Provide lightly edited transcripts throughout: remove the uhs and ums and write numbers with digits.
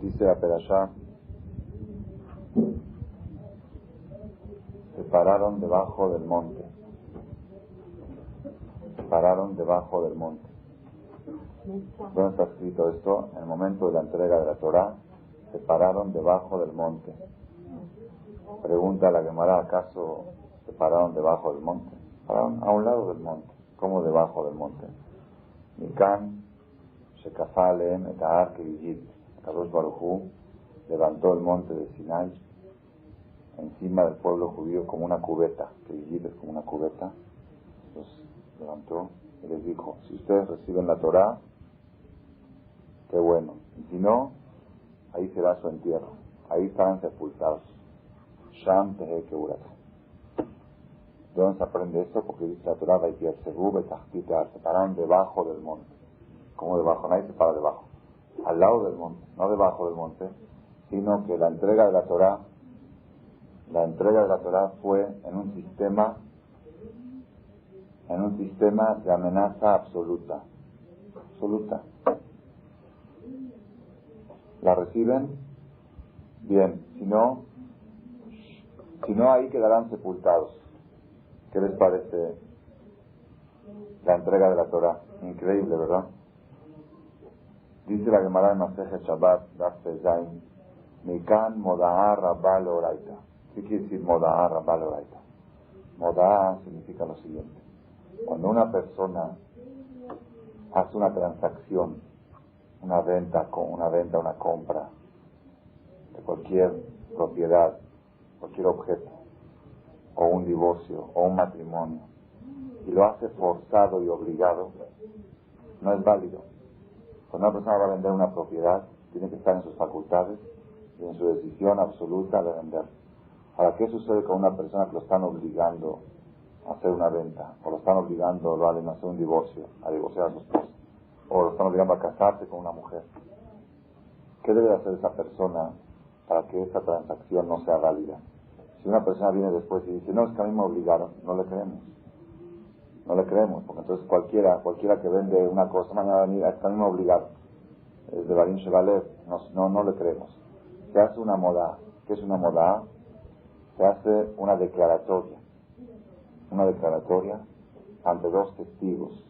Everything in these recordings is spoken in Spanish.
Dice la Perashá, se pararon debajo del monte. Se pararon debajo del monte. ¿Dónde está escrito esto? En el momento de la entrega de la Torá, se pararon debajo del monte. Pregunta a la Gemara, ¿acaso se pararon debajo del monte? Pararon a un lado del monte. ¿Cómo debajo del monte? Mikan, Shekafá Aleem, Etahar, Kevijit. Kadosh Baruj Hu levantó el monte de Sinai encima del pueblo judío como una cubeta. Kevijit es como una cubeta. Los levantó y les dijo, si ustedes reciben la Torá, qué bueno. Y si no, ahí será su entierro. Ahí estarán sepultados. Sham Tehe Keurat. ¿De dónde se aprende esto? Porque dice la Torá, se pararon debajo del monte. ¿Cómo debajo? Nadie se para debajo. Al lado del monte, no debajo del monte, sino que la entrega de la Torá fue en un sistema de amenaza absoluta. La reciben, bien, si no ahí quedarán sepultados. ¿Qué les parece la entrega de la Torá? Increíble, ¿verdad? Dice la Gemara en Masejet Shabbat, Daf Pezain, Mikan Moda'a Rabba Loraita. ¿Qué quiere decir Moda'a Rabba Loraita? Moda'a significa lo siguiente. Cuando una persona hace una transacción, una venta, una compra de cualquier propiedad, cualquier objeto, o un divorcio, o un matrimonio, y lo hace forzado y obligado, no es válido. Cuando una persona va a vender una propiedad, tiene que estar en sus facultades y en su decisión absoluta de vender. Ahora, ¿qué sucede con una persona que lo están obligando a hacer una venta? O lo están obligando a hacer un divorcio, a divorciar a su esposa. O lo están obligando a casarse con una mujer. ¿Qué debe hacer esa persona para que esa transacción no sea válida? Si una persona viene después y dice, no, es que a mí me obligaron, no le creemos. No le creemos, porque entonces cualquiera que vende una cosa, mañana va a venir, es que a mí me obligaron. Es de Barim Shevalev, no le creemos. Se hace una moda. ¿Qué es una moda? Se hace una declaratoria. Una declaratoria ante dos testigos.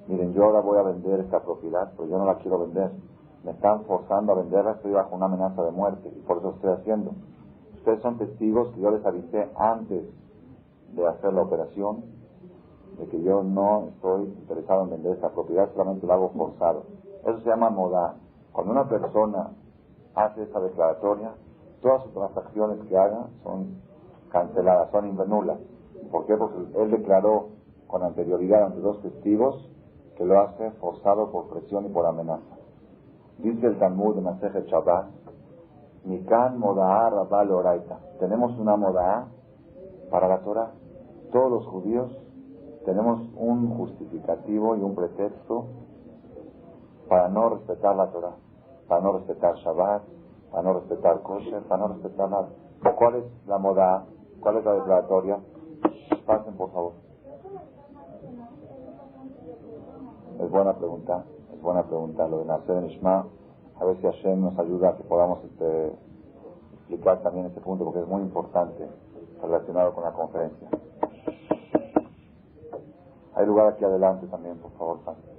Miren, yo ahora voy a vender esta propiedad, pero yo no la quiero vender. Me están forzando a venderla, estoy bajo una amenaza de muerte y por eso estoy haciendo. Ustedes son testigos que yo les avisé antes de hacer la operación de que yo no estoy interesado en vender esta propiedad, solamente lo hago forzado. Eso se llama moda. Cuando una persona hace esa declaratoria, todas sus transacciones que haga son canceladas, son nulas. ¿Por qué? Porque él declaró con anterioridad ante dos testigos que lo hace forzado por presión y por amenaza. Dice el Talmud de Masejet Shabbat, Mikan Moda'a Rabba Loraita. Tenemos una moda'a para la Torah. Todos los judíos tenemos un justificativo y un pretexto para no respetar la Torah, para no respetar Shabbat, para no respetar Kosher, para no respetar nada. ¿Cuál es la moda? ¿Cuál es la declaratoria? Pasen, por favor. Es buena pregunta lo de Nacer en Ishma. A ver si Hashem nos ayuda a que podamos explicar también este punto, porque es muy importante relacionado con la conferencia. Hay lugar aquí adelante también, por favor, pasen.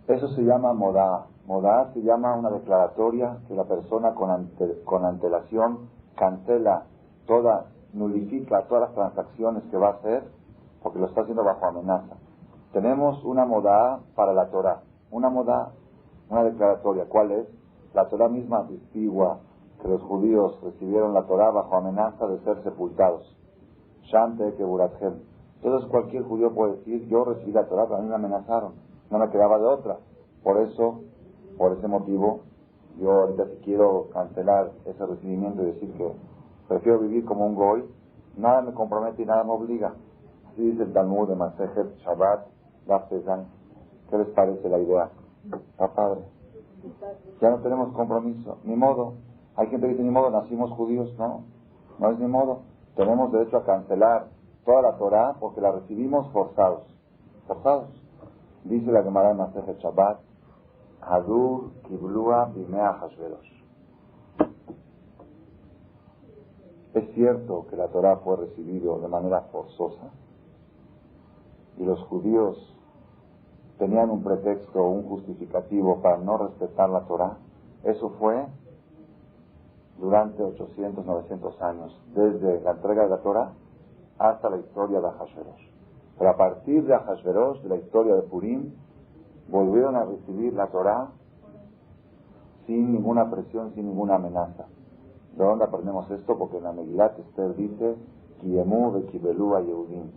Eso se llama modá. Modá se llama una declaratoria que la persona con antelación cancela nulifica todas las transacciones que va a hacer porque lo está haciendo bajo amenaza. Tenemos una modá para la Torah. Una declaratoria. ¿Cuál es? La Torah misma atestigua que los judíos recibieron la Torah bajo amenaza de ser sepultados. Shante Keburathem. Entonces cualquier judío puede decir, yo recibí la Torah, pero a mí me amenazaron. No me quedaba de otra. Por ese motivo, Yo ahorita si quiero cancelar ese recibimiento y decir que prefiero vivir como un goy, nada me compromete y nada me obliga. Así dice el Talmud de Masejet Shabbat, Daf Tezan. ¿Qué les parece la idea? Está padre. Ya no tenemos compromiso, ni modo. Hay gente que dice, ni modo, nacimos judíos. No es ni modo. Tenemos derecho a cancelar toda la Torah porque la recibimos forzados. Dice la Gemara en Masejet Shabbat, Hadur Kiblua Bimea Hashverosh. Es cierto que la Torah fue recibida de manera forzosa y los judíos tenían un pretexto, un justificativo para no respetar la Torah. Eso fue durante 800, 900 años, desde la entrega de la Torah hasta la historia de Ahasverosh. Pero a partir de Ahasverosh, de la historia de Purim, volvieron a recibir la Torah sin ninguna presión, sin ninguna amenaza. ¿De dónde aprendemos esto? Porque en la Megilat Esther dice, Kiemu vekibelu a Yehudim.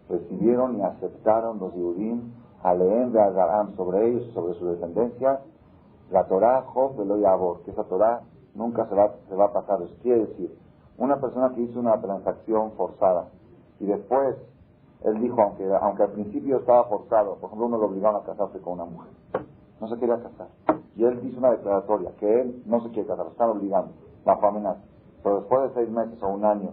Recibieron y aceptaron los Yehudim, Aleem ve'agaram, sobre ellos y sobre su descendencia, la Torah Job velo Yabor, que esa Torah nunca se va a pasar. Eso quiere decir, una persona que hizo una transacción forzada y después él dijo, aunque al principio estaba forzado, por ejemplo, uno lo obligaron a casarse con una mujer, no se quería casar, y él hizo una declaratoria que él no se quiere casar, lo están obligando, bajo amenaza, pero después de 6 meses o un año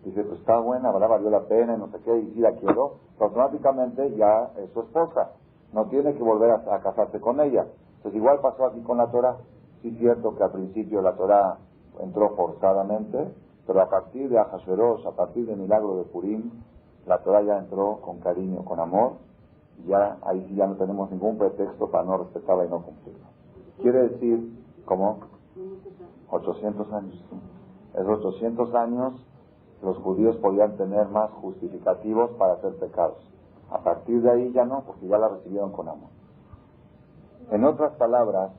dice, pues está buena, ¿verdad? Valió la pena y no sé qué, y si la quiero, pero automáticamente ya es su esposa, no tiene que volver a casarse con ella. Entonces igual pasó aquí con la Torah. Sí es cierto que al principio la Torah entró forzadamente, pero a partir de Ahasverosh, a partir del milagro de Purim, la Torah ya entró con cariño, con amor, y ya ahí sí ya no tenemos ningún pretexto para no respetarla y no cumplirla. Quiere decir, ¿cómo? 800 años. Esos 800 años los judíos podían tener más justificativos para hacer pecados. A partir de ahí ya no, porque ya la recibieron con amor. En otras palabras,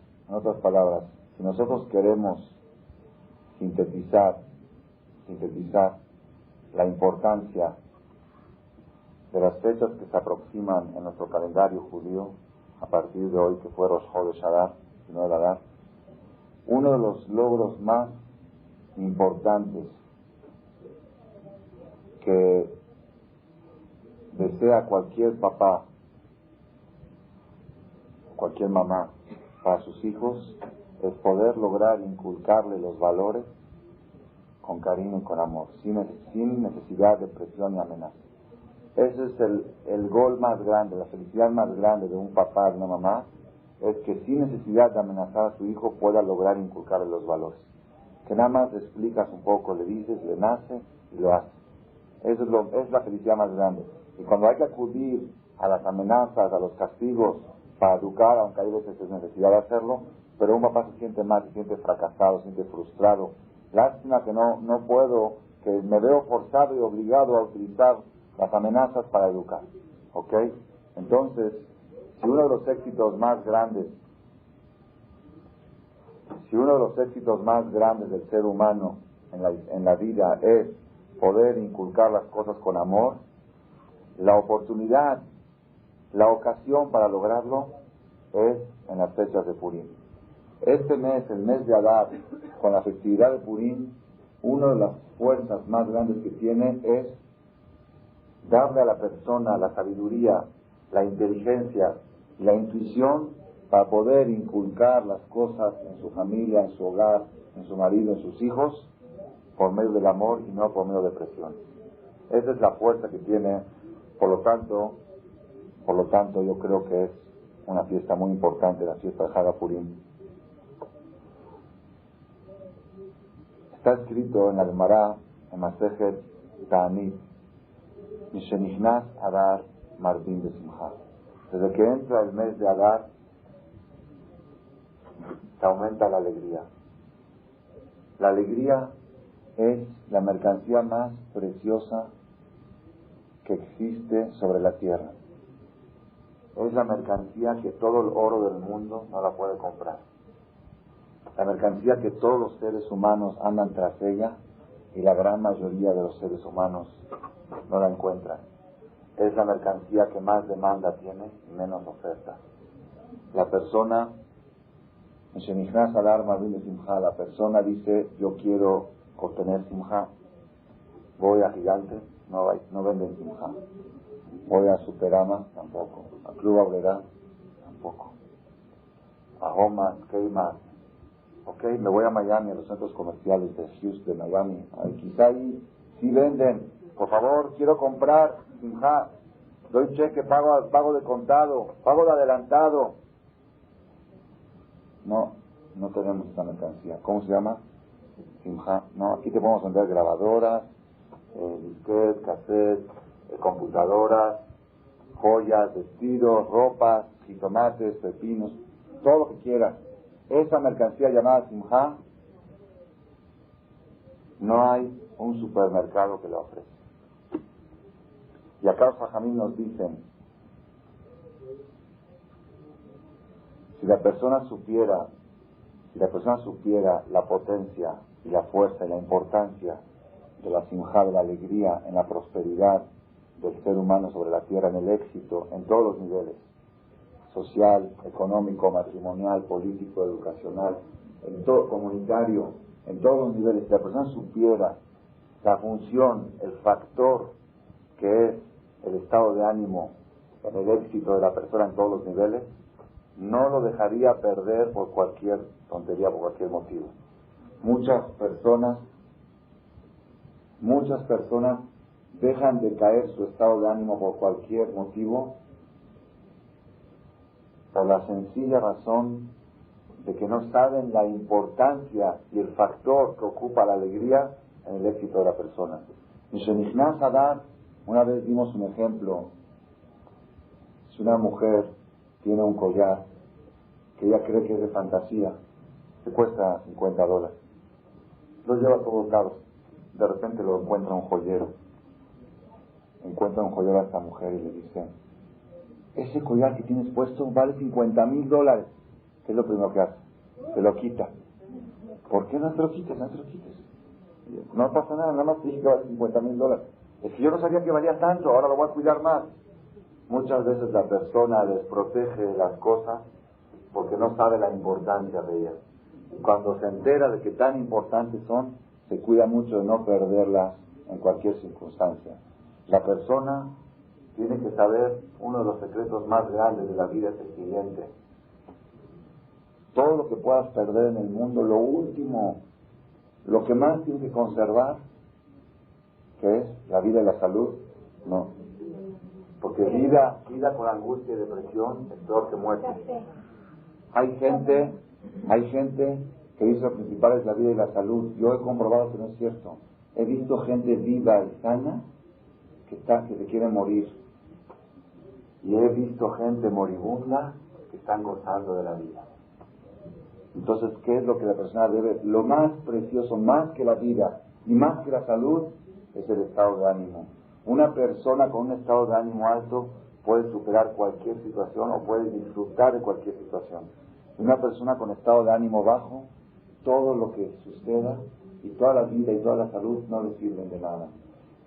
si nosotros queremos sintetizar la importancia de las fechas que se aproximan en nuestro calendario judío, a partir de hoy que fue Rosh Chodesh Adar, no el Adar, uno de los logros más importantes que desea cualquier papá, cualquier mamá para sus hijos es poder lograr inculcarle los valores con cariño y con amor, sin necesidad de presión y amenaza. Ese es el gol más grande, la felicidad más grande de un papá, de una mamá, es que sin necesidad de amenazar a su hijo pueda lograr inculcarle los valores. Que nada más le explicas un poco, le dices, le nace y lo hace. Eso es la felicidad más grande. Y cuando hay que acudir a las amenazas, a los castigos, para educar, aunque hay veces es necesidad de hacerlo, pero un papá se siente mal, se siente fracasado, se siente frustrado. Lástima que no puedo, que me veo forzado y obligado a utilizar las amenazas para educar. ¿Ok? Entonces, si uno de los éxitos más grandes del ser humano en la vida es poder inculcar las cosas con amor, la oportunidad, la ocasión para lograrlo es en las fechas de Purim. Este mes, el mes de Adar, con la festividad de Purim, una de las fuerzas más grandes que tiene es darle a la persona la sabiduría, la inteligencia y la intuición para poder inculcar las cosas en su familia, en su hogar, en su marido, en sus hijos, por medio del amor y no por medio de presión. Esa es la fuerza que tiene, por lo tanto yo creo que es una fiesta muy importante, la fiesta de Haga Purim. Está escrito en la Gemara, en Masejet Ta'anit, Mishenichnas Adar Mardim Besimcha. Desde que entra el mes de Adar, se aumenta la alegría. La alegría es la mercancía más preciosa que existe sobre la tierra. Es la mercancía que todo el oro del mundo no la puede comprar. La mercancía que todos los seres humanos andan tras ella y la gran mayoría de los seres humanos no la encuentran. Es la mercancía que más demanda tiene y menos oferta. La persona La persona dice, yo quiero obtener simja, voy a Gigante, no venden simja. Voy a Superama, tampoco. A Club Aurera, tampoco. A Homas, Kmart. Ok, me voy a Miami, a los centros comerciales de Houston, Miami. Quizá ahí sí venden. Por favor, quiero comprar simja. Doy cheque, pago de contado, pago de adelantado. No tenemos esta mercancía. ¿Cómo se llama? Simja. No, aquí te podemos vender grabadoras, disquetes, cassettes, computadoras, joyas, vestidos, ropas, jitomates, pepinos, todo lo que quieras. Esa mercancía llamada simja, no hay un supermercado que la ofrezca. Y acá los Jajamim nos dicen, si la persona supiera la potencia y la fuerza y la importancia de la simja, de la alegría en la prosperidad del ser humano sobre la tierra, en el éxito, en todos los niveles, social, económico, matrimonial, político, educacional, en todo, comunitario, en todos los niveles, si la persona supiera la función, el factor que es el estado de ánimo en el éxito de la persona en todos los niveles, no lo dejaría perder por cualquier tontería, por cualquier motivo. Muchas personas dejan de caer su estado de ánimo por cualquier motivo, por la sencilla razón de que no saben la importancia y el factor que ocupa la alegría en el éxito de la persona. Mishenichnas Hadar, una vez dimos un ejemplo. Si una mujer tiene un collar que ella cree que es de fantasía, que cuesta $50, lo lleva a todos lados. De repente lo encuentra un joyero a esta mujer y le dice, ese collar que tienes puesto vale $50,000. ¿Qué es lo primero que hace? Se lo quita. ¿Por qué no te lo quites? No te lo quites. No pasa nada, nada más te dije que vale $50,000. Es que yo no sabía que valía tanto, ahora lo voy a cuidar más. Muchas veces la persona desprotege las cosas porque no sabe la importancia de ellas. Y cuando se entera de que tan importantes son, se cuida mucho de no perderlas en cualquier circunstancia. La persona tiene que saber, uno de los secretos más grandes de la vida es el siguiente. Todo lo que puedas perder en el mundo, lo último, lo que más tienes que conservar, que es la vida y la salud, no. Porque vida con angustia y depresión es peor que muerte. Hay gente que dice lo principal es la vida y la salud. Yo he comprobado que no es cierto. He visto gente viva y sana que se quiere morir. Y he visto gente moribunda que están gozando de la vida. Entonces, ¿qué es lo que la persona debe? Lo más precioso, más que la vida y más que la salud, es el estado de ánimo. Una persona con un estado de ánimo alto puede superar cualquier situación o puede disfrutar de cualquier situación. Una persona con estado de ánimo bajo, todo lo que suceda y toda la vida y toda la salud no le sirven de nada.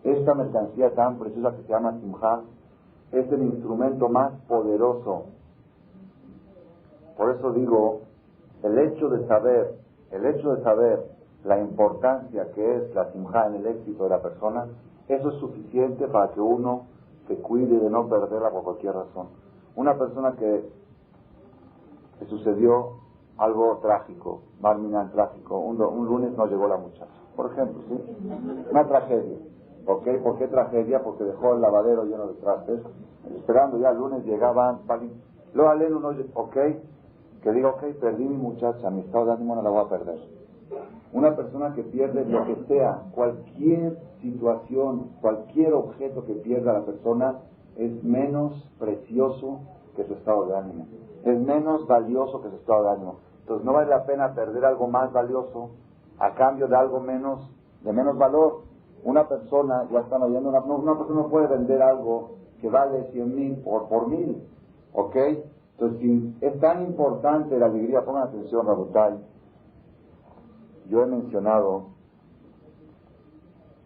Esta mercancía tan preciosa que se llama simja es el instrumento más poderoso. Por eso digo, el hecho de saber la importancia que es la simja en el éxito de la persona, eso es suficiente para que uno se cuide de no perderla por cualquier razón. Una persona que sucedió algo trágico, Barminan trágico, un lunes no llegó la muchacha, por ejemplo, ¿sí? Una tragedia. ¿Por qué tragedia? Porque dejó el lavadero lleno de trastes, esperando ya el lunes llegaban, luego aleno no, que diga, perdí mi muchacha, mi estado de ánimo no la voy a perder. Una persona que pierde lo que sea, cualquier situación, cualquier objeto que pierda la persona, es menos precioso que su estado de ánimo. Es menos valioso que su estado de ánimo. Entonces no vale la pena perder algo más valioso a cambio de algo de menos valor. Una persona, ya están oyendo, una persona no puede vender algo que vale 100,000 por 1,000. ¿Ok? Entonces, si es tan importante la alegría, pongan atención, Rabotay. Yo he mencionado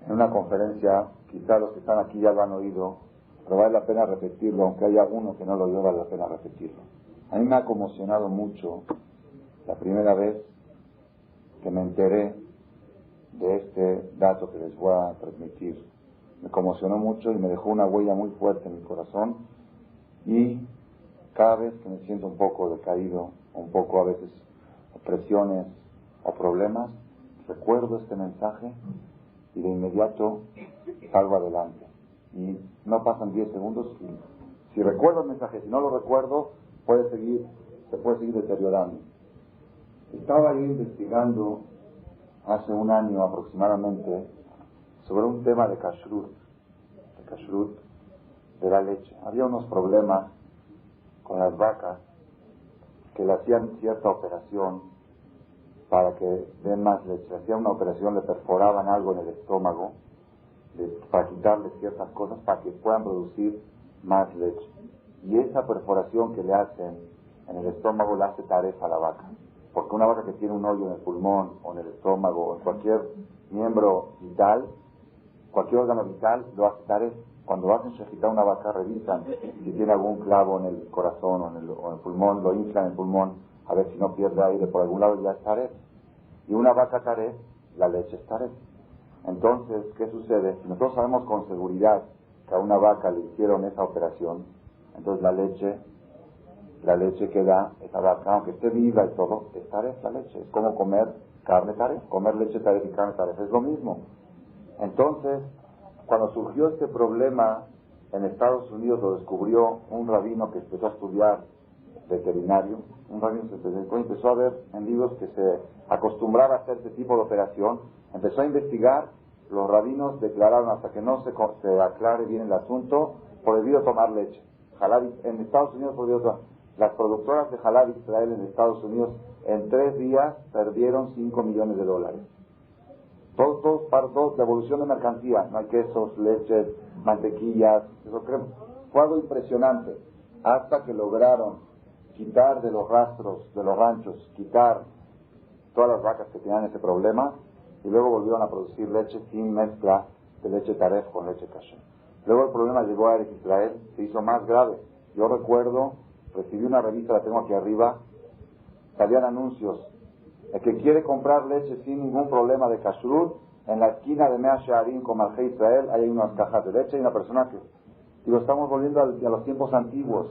en una conferencia, quizá los que están aquí ya lo han oído, pero vale la pena repetirlo, aunque haya uno que no lo oyó, vale la pena repetirlo. A mí me ha conmocionado mucho La primera vez que me enteré de este dato que les voy a transmitir, me conmocionó mucho y me dejó una huella muy fuerte en mi corazón, y cada vez que me siento un poco decaído, un poco a veces presiones o problemas, recuerdo este mensaje y de inmediato salgo adelante. Y no pasan 10 segundos y si recuerdo el mensaje, si no lo recuerdo, se puede seguir deteriorando. Estaba yo investigando hace un año aproximadamente sobre un tema de kashrut de la leche. Había unos problemas con las vacas que le hacían cierta operación para que den más leche. Le hacían una operación, le perforaban algo en el estómago para quitarle ciertas cosas para que puedan producir más leche. Y esa perforación que le hacen en el estómago le hace tarefa a la vaca. Porque una vaca que tiene un hoyo en el pulmón o en el estómago o en cualquier miembro vital, cualquier órgano vital, lo hace tarefa. Cuando hacen shejitar una vaca, revisan si tiene algún clavo en el corazón o en el pulmón, lo inflan en el pulmón, a ver si no pierde aire por algún lado, ya es taref. Y una vaca taref, la leche es taref. Entonces, ¿qué sucede? Si nosotros sabemos con seguridad que a una vaca le hicieron esa operación, entonces la leche que da esa vaca, aunque esté viva y todo, es taref la leche. Es como comer carne taref, comer leche taref y carne taref, es lo mismo. Entonces, cuando surgió este problema en Estados Unidos, lo descubrió un rabino que empezó a estudiar veterinario. Un rabino empezó a ver en libros que se acostumbraba a hacer este tipo de operación. Empezó a investigar. Los rabinos declararon, hasta que no se aclare bien el asunto, prohibido tomar leche. En Estados Unidos prohibido tomar. Las productoras de Jalab Israel en Estados Unidos en 3 días perdieron $5 millones. Todos, devolución de mercancía, no hay quesos, leches, mantequillas, eso creo. Fue algo impresionante, hasta que lograron quitar de los rastros, de los ranchos, quitar todas las vacas que tenían ese problema, y luego volvieron a producir leche sin mezcla de leche taref con leche kasher. Luego el problema llegó a Eretz Israel, se hizo más grave. Yo recuerdo, recibí una revista, la tengo aquí arriba, salían anuncios. El que quiere comprar leche sin ningún problema de kashrut, en la esquina de Mea Shearim con Malje Israel hay unas cajas de leche y una persona que... Digo, estamos volviendo a los tiempos antiguos.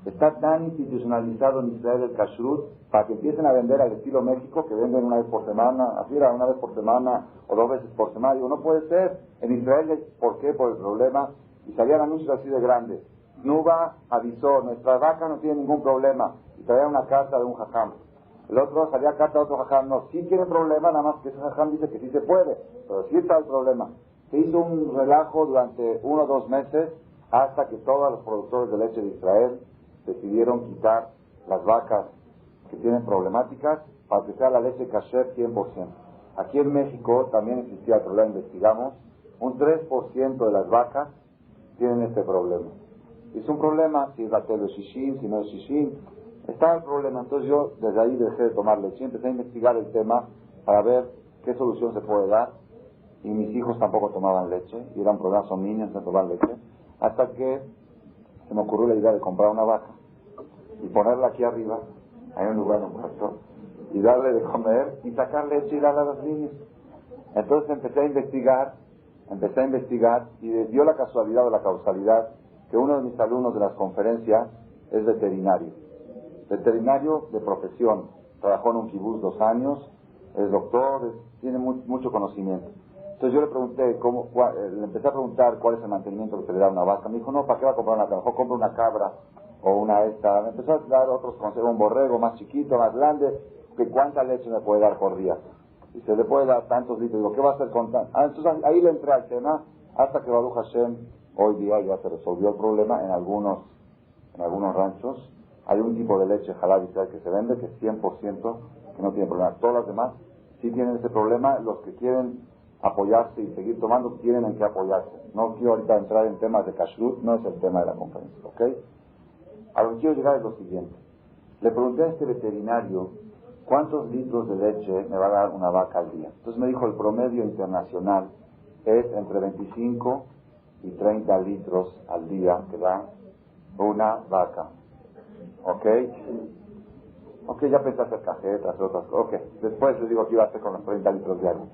Está tan institucionalizado en Israel el kashrut para que empiecen a vender al estilo México, que venden una vez por semana, así era, una vez por semana o 2 veces por semana. Digo, no puede ser. En Israel, ¿por qué? Por el problema. Y salían anuncios así de grandes. Nuba avisó, nuestra vaca no tiene ningún problema. Y traía una carta de un jajam. El otro salía carta de otro jajam, no, sí tiene problema, nada más que ese jajam dice que sí se puede, pero sí está el problema. Se hizo un relajo durante 1 o 2 meses, hasta que todos los productores de leche de Israel decidieron quitar las vacas que tienen problemáticas para que sea la leche kasher 100%. Aquí en México también existía el problema, investigamos, un 3% de las vacas tienen este problema. Es un problema si es la tele shishim, si no es shishim. Estaba el problema, entonces yo desde ahí dejé de tomar leche, empecé a investigar el tema para ver qué solución se puede dar, y mis hijos tampoco tomaban leche, y eran problemas, son niños, no tomaban leche, hasta que se me ocurrió la idea de comprar una vaca y ponerla aquí arriba, hay un lugar en un cuarto, y darle de comer y sacar leche y darle a los niños. Entonces empecé a investigar y dio la casualidad o la causalidad que uno de mis alumnos de las conferencias es veterinario de profesión, trabajó en un kibutz 2 años, es doctor, tiene mucho conocimiento. Entonces yo le pregunté, le empecé a preguntar cuál es el mantenimiento que se le da a una vaca. Me dijo, no, ¿para qué va a comprar una cabra? Mejor compra una cabra o una esta. Me empezó a dar otros consejos, un borrego más chiquito, más grande, que cuánta leche me puede dar por día. Y se le puede dar tantos litros. Digo, ¿qué va a hacer con tanto? Entonces ahí le entré al tema, hasta que Baruch Hashem, hoy día ya se resolvió el problema en algunos ranchos. Hay un tipo de leche Jalab Israel que se vende, que es 100%, que no tiene problema. Todas las demás sí tienen ese problema. Los que quieren apoyarse y seguir tomando, tienen en qué apoyarse. No quiero ahorita entrar en temas de kashrut, no es el tema de la conferencia, ¿ok? A lo que quiero llegar es lo siguiente. Le pregunté a este veterinario, ¿cuántos litros de leche me va a dar una vaca al día? Entonces me dijo, el promedio internacional es entre 25 y 30 litros al día que da una vaca. ¿Ok? Ok, ya pensé hacer cajetas, otras cosas. Ok, después les digo que iba a hacer con los 30 litros de agua.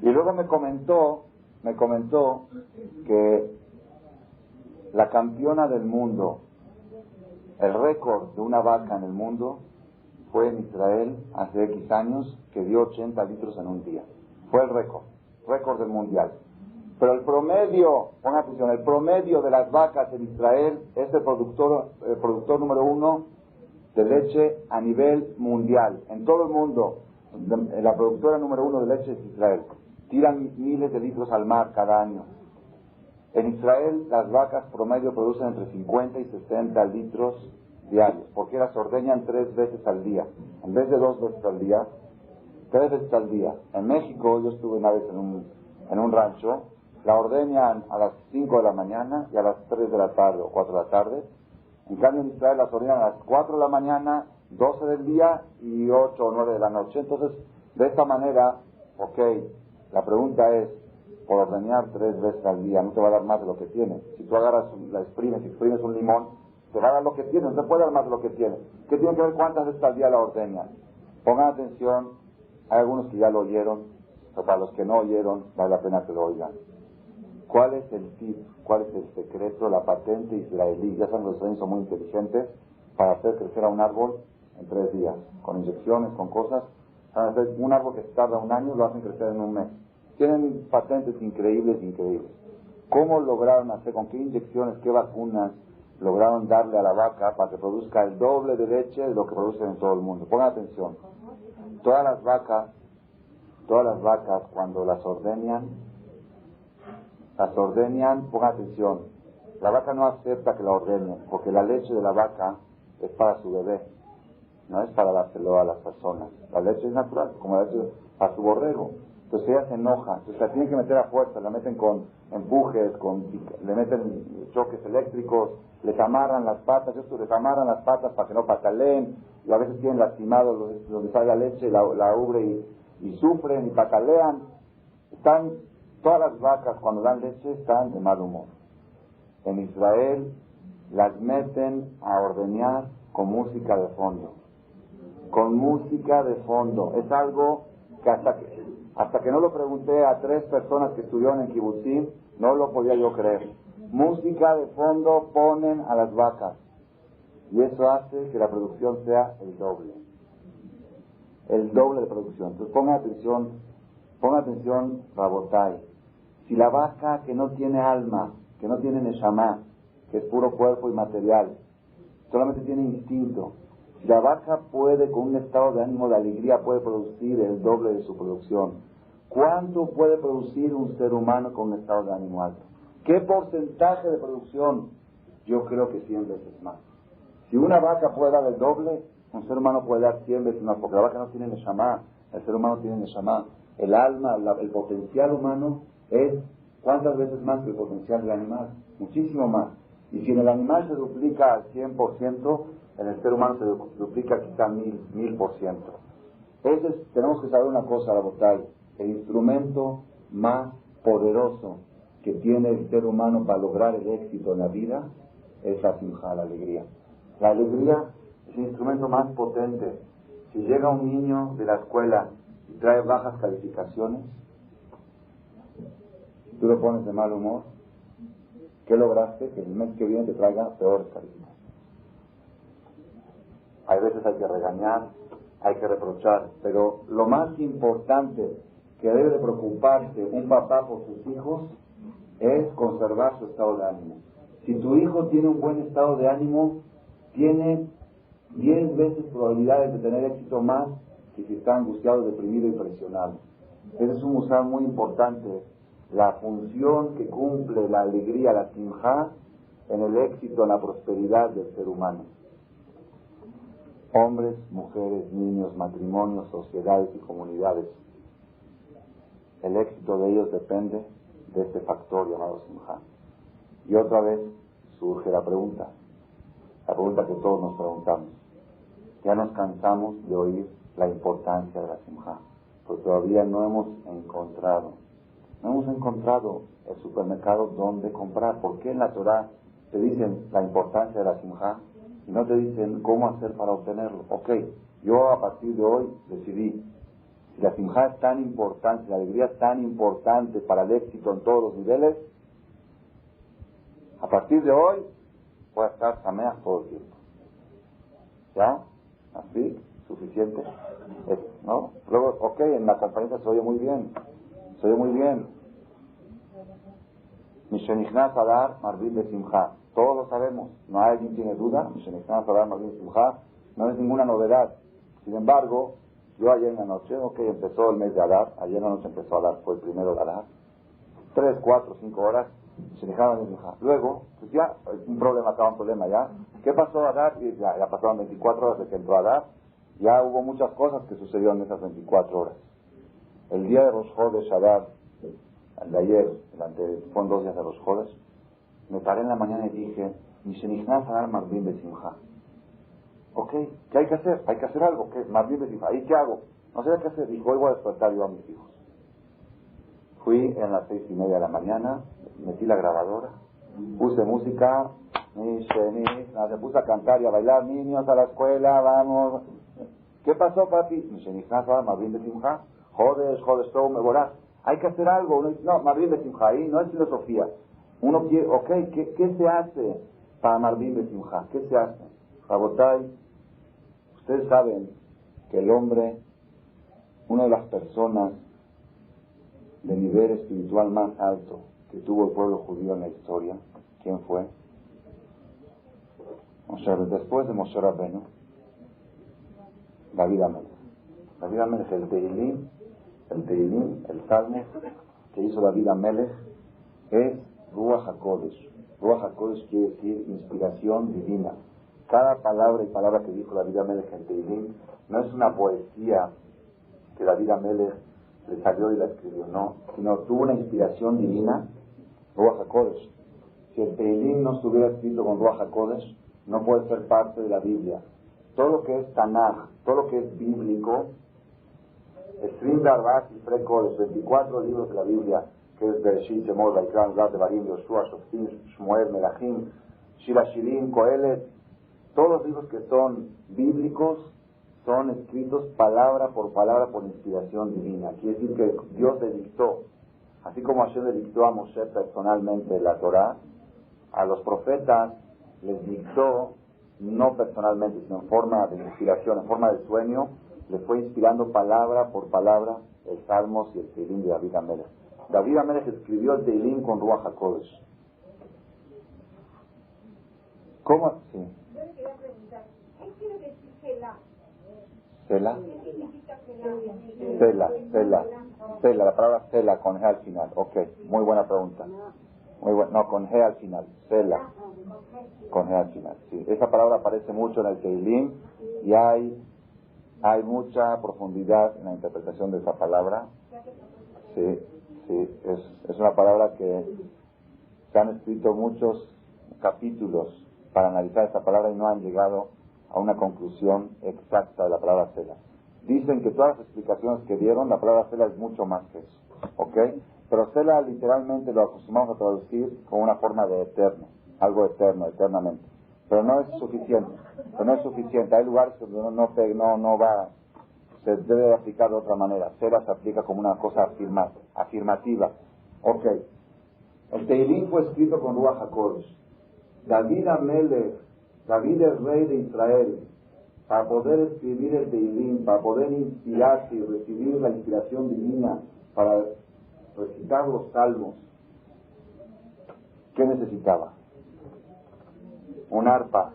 Y luego me comentó que la campeona del mundo, el récord de una vaca en el mundo, fue en Israel hace X años, que dio 80 litros en un día. Fue el récord del mundial. Pero el promedio, pongan atención, el promedio de las vacas en Israel es el productor número 1 de leche a nivel mundial. En todo el mundo, la productora número 1 de leche es Israel. Tiran miles de litros al mar cada año. En Israel, las vacas promedio producen entre 50 y 60 litros diarios, porque las ordeñan 3 veces al día. En vez de 2 veces al día, 3 veces al día. En México, yo estuve una vez en un rancho, la ordeñan a las 5 de la mañana y a las 3 de la tarde o 4 de la tarde. En cambio, en Israel las ordeñan a las 4 de la mañana, 12 del día y 8 o 9 de la noche. Entonces, de esta manera, ok, la pregunta es, por ordeñar 3 veces al día, no te va a dar más de lo que tienes. Si tú agarras, exprimes un limón, te va a dar lo que tienes, no te puede dar más de lo que tienes. ¿Qué tiene que ver cuántas veces al día la ordeñan? Pongan atención, hay algunos que ya lo oyeron, pero para los que no oyeron, vale la pena que lo oigan. ¿Cuál es el tip? ¿Cuál es el secreto? La patente israelí. Ya saben, los israelíes son muy inteligentes para hacer crecer a un árbol en 3 días, con inyecciones, con cosas. Un árbol que tarda un año lo hacen crecer en un mes. Tienen patentes increíbles. ¿Cómo lograron hacer, con qué inyecciones, qué vacunas lograron darle a la vaca para que produzca el doble de leche de lo que producen en todo el mundo? Pongan atención. Todas las vacas, cuando las ordeñan, pongan atención. La vaca no acepta que la ordeñen, porque la leche de la vaca es para su bebé, no es para dárselo a las personas. La leche es natural, como la leche para su borrego. Entonces ella se enoja, entonces la tienen que meter a fuerza, la meten con empujes, le meten choques eléctricos, les amarran las patas, para que no pataleen, y a veces tienen lastimado donde sale la leche, la ubre y sufren y patalean. Todas las vacas cuando dan leche están de mal humor. En Israel las meten a ordeñar con música de fondo. Con música de fondo. Es algo que hasta que no lo pregunté a 3 personas que estuvieron en Kibbutzim, no lo podía yo creer. Música de fondo ponen a las vacas. Y eso hace que la producción sea el doble. El doble de producción. Entonces pongan atención, Rabotai. Si la vaca que no tiene alma, que no tiene neshama, que es puro cuerpo y material, solamente tiene instinto, si la vaca puede, con un estado de ánimo de alegría, puede producir el doble de su producción, ¿cuánto puede producir un ser humano con un estado de ánimo alto? ¿Qué porcentaje de producción? Yo creo que 100 veces más. Si una vaca puede dar el doble, un ser humano puede dar 100 veces más, porque la vaca no tiene neshama, el ser humano tiene neshama. El alma, el potencial humano es ¿cuántas veces más que el potencial del animal? Muchísimo más. Y si en el animal se duplica al 100%, en el ser humano se duplica quizá 1000%. Entonces tenemos que saber una cosa, Rabotai. El instrumento más poderoso que tiene el ser humano para lograr el éxito en la vida es la simja, la alegría. La alegría es el instrumento más potente. Si llega un niño de la escuela y trae bajas calificaciones, tú lo pones de mal humor, ¿qué lograste? Que el mes que viene te traiga peores calificaciones. Hay veces hay que regañar, hay que reprochar, pero lo más importante que debe de preocuparse un papá por sus hijos es conservar su estado de ánimo. Si tu hijo tiene un buen estado de ánimo, tiene 10 veces probabilidades de tener éxito más que si está angustiado, deprimido y presionado. Ese es un musar muy importante, la función que cumple la alegría, la simjá, en el éxito, en la prosperidad del ser humano. Hombres, mujeres, niños, matrimonios, sociedades y comunidades. El éxito de ellos depende de este factor llamado simjá. Y otra vez surge la pregunta que todos nos preguntamos. Ya nos cansamos de oír la importancia de la simjá, pero todavía no hemos encontrado el supermercado donde comprar. ¿Por qué en la Torah te dicen la importancia de la simjá y no te dicen cómo hacer para obtenerlo. Ok, yo a partir de hoy decidí, si la simjá es tan importante, la alegría es tan importante para el éxito en todos los niveles, a partir de hoy voy a estar sameach todo el tiempo. ¿Ya? ¿Así? ¿Suficiente? ¿No? Luego, ok, en la campanita se oye muy bien. Se oye muy bien. Mishenichnas Adar Marvin Besimcha. Todos lo sabemos. No hay alguien tiene duda. Mishenichnas Adar Marvin Besimcha. No es ninguna novedad. Sin embargo, yo ayer en la noche, ok, empezó el mes de Adar. Ayer en la noche empezó Adar, fue el primero de Adar. 3, 4, 5 horas. Luego, pues ya, un problema, acaba un problema ya. ¿Qué pasó Adar? Y ya pasaron 24 horas desde que entró Adar. Ya hubo muchas cosas que sucedieron en esas 24 horas. El día de Rosh Chodesh Adar, el de ayer, fueron 2 días de Rosh Chodesh, me paré en la mañana y dije, Mishenichnas Adar Marvin Besimcha. Ok, ¿qué hay que hacer? Hay que hacer algo. ¿Qué? Marvin Besimcha. ¿Y qué hago? No sé qué hacer. Dijo, hoy voy a despertar yo a mis hijos. Fui en las 6:30 de la mañana, metí la grabadora, puse música, se puse a cantar y a bailar, niños a la escuela, vamos. ¿Qué pasó, papi? Marvin Besimcha, jodes, todo me borás. Hay que hacer algo. No, Marvin Besimcha, ahí no es filosofía. Uno quiere, ok, ¿qué se hace para Marvin Besimcha? ¿Qué se hace? Rabotay, ustedes saben que el hombre, una de las personas de nivel espiritual más alto que tuvo el pueblo judío en la historia, ¿quién fue? Después de Moshe Rabbeinu, David Amelech. David Amelech, el Tehilim, el Salmo que hizo David Amelech es Ruach HaKodesh. Ruach HaKodesh quiere decir inspiración divina. Cada palabra y palabra que dijo David Amelech en Tehilim no es una poesía que David Amelech le salió y la escribió, no, sino tuvo una inspiración divina, Ruach HaKodesh. Si el Tehilim no estuviera escrito con Ruach HaKodesh, no puede ser parte de la Biblia. Todo lo que es Tanaj, todo lo que es bíblico, Esrim Darbat y Fre Kodesh, 24 libros de la Biblia, que es Bereshit, Shemot, Vaikra, Gad, Devarim, Yoshua, Shoftim, Shmuel, Melachim, Shira Shirim, Kohelet, todos los libros que son bíblicos son escritos palabra por inspiración divina. Quiere decir que Dios le dictó, así como Hashem le dictó a Moshe personalmente la Torah, a los profetas les dictó, no personalmente, sino en forma de inspiración, en forma de sueño, les fue inspirando palabra por palabra el Salmos y el Tehilim de David Amelech. David Amelech escribió el Tehilim con Ruach HaKodesh. ¿Cómo? Sí. Yo le quería preguntar, ¿qué quiere decir Selah? ¿Selah? ¿Qué significa Selah? Selah, la palabra Selah con G al final. Ok, muy buena pregunta. Muy buena, no, con G al final. Selah, con G al final. Sí, esa palabra aparece mucho en el Tehilim y hay mucha profundidad en la interpretación de esa palabra. Sí, es una palabra que se han escrito muchos capítulos para analizar esta palabra y no han llegado a una conclusión exacta de la palabra Selah. Dicen que todas las explicaciones que dieron, la palabra Selah es mucho más que eso, ¿ok? Pero Selah literalmente lo acostumbramos a traducir como una forma de eterno, algo eterno, eternamente. Pero no es suficiente. Hay lugares donde no va, se debe aplicar de otra manera. Selah se aplica como una cosa afirmativa. Ok. El Tehilim fue escrito con Ruach HaKodesh. David Amelech, David el rey de Israel, para poder escribir el Tehilim, para poder inspirarse y recibir la inspiración divina para recitar los salmos, ¿qué necesitaba? Un arpa.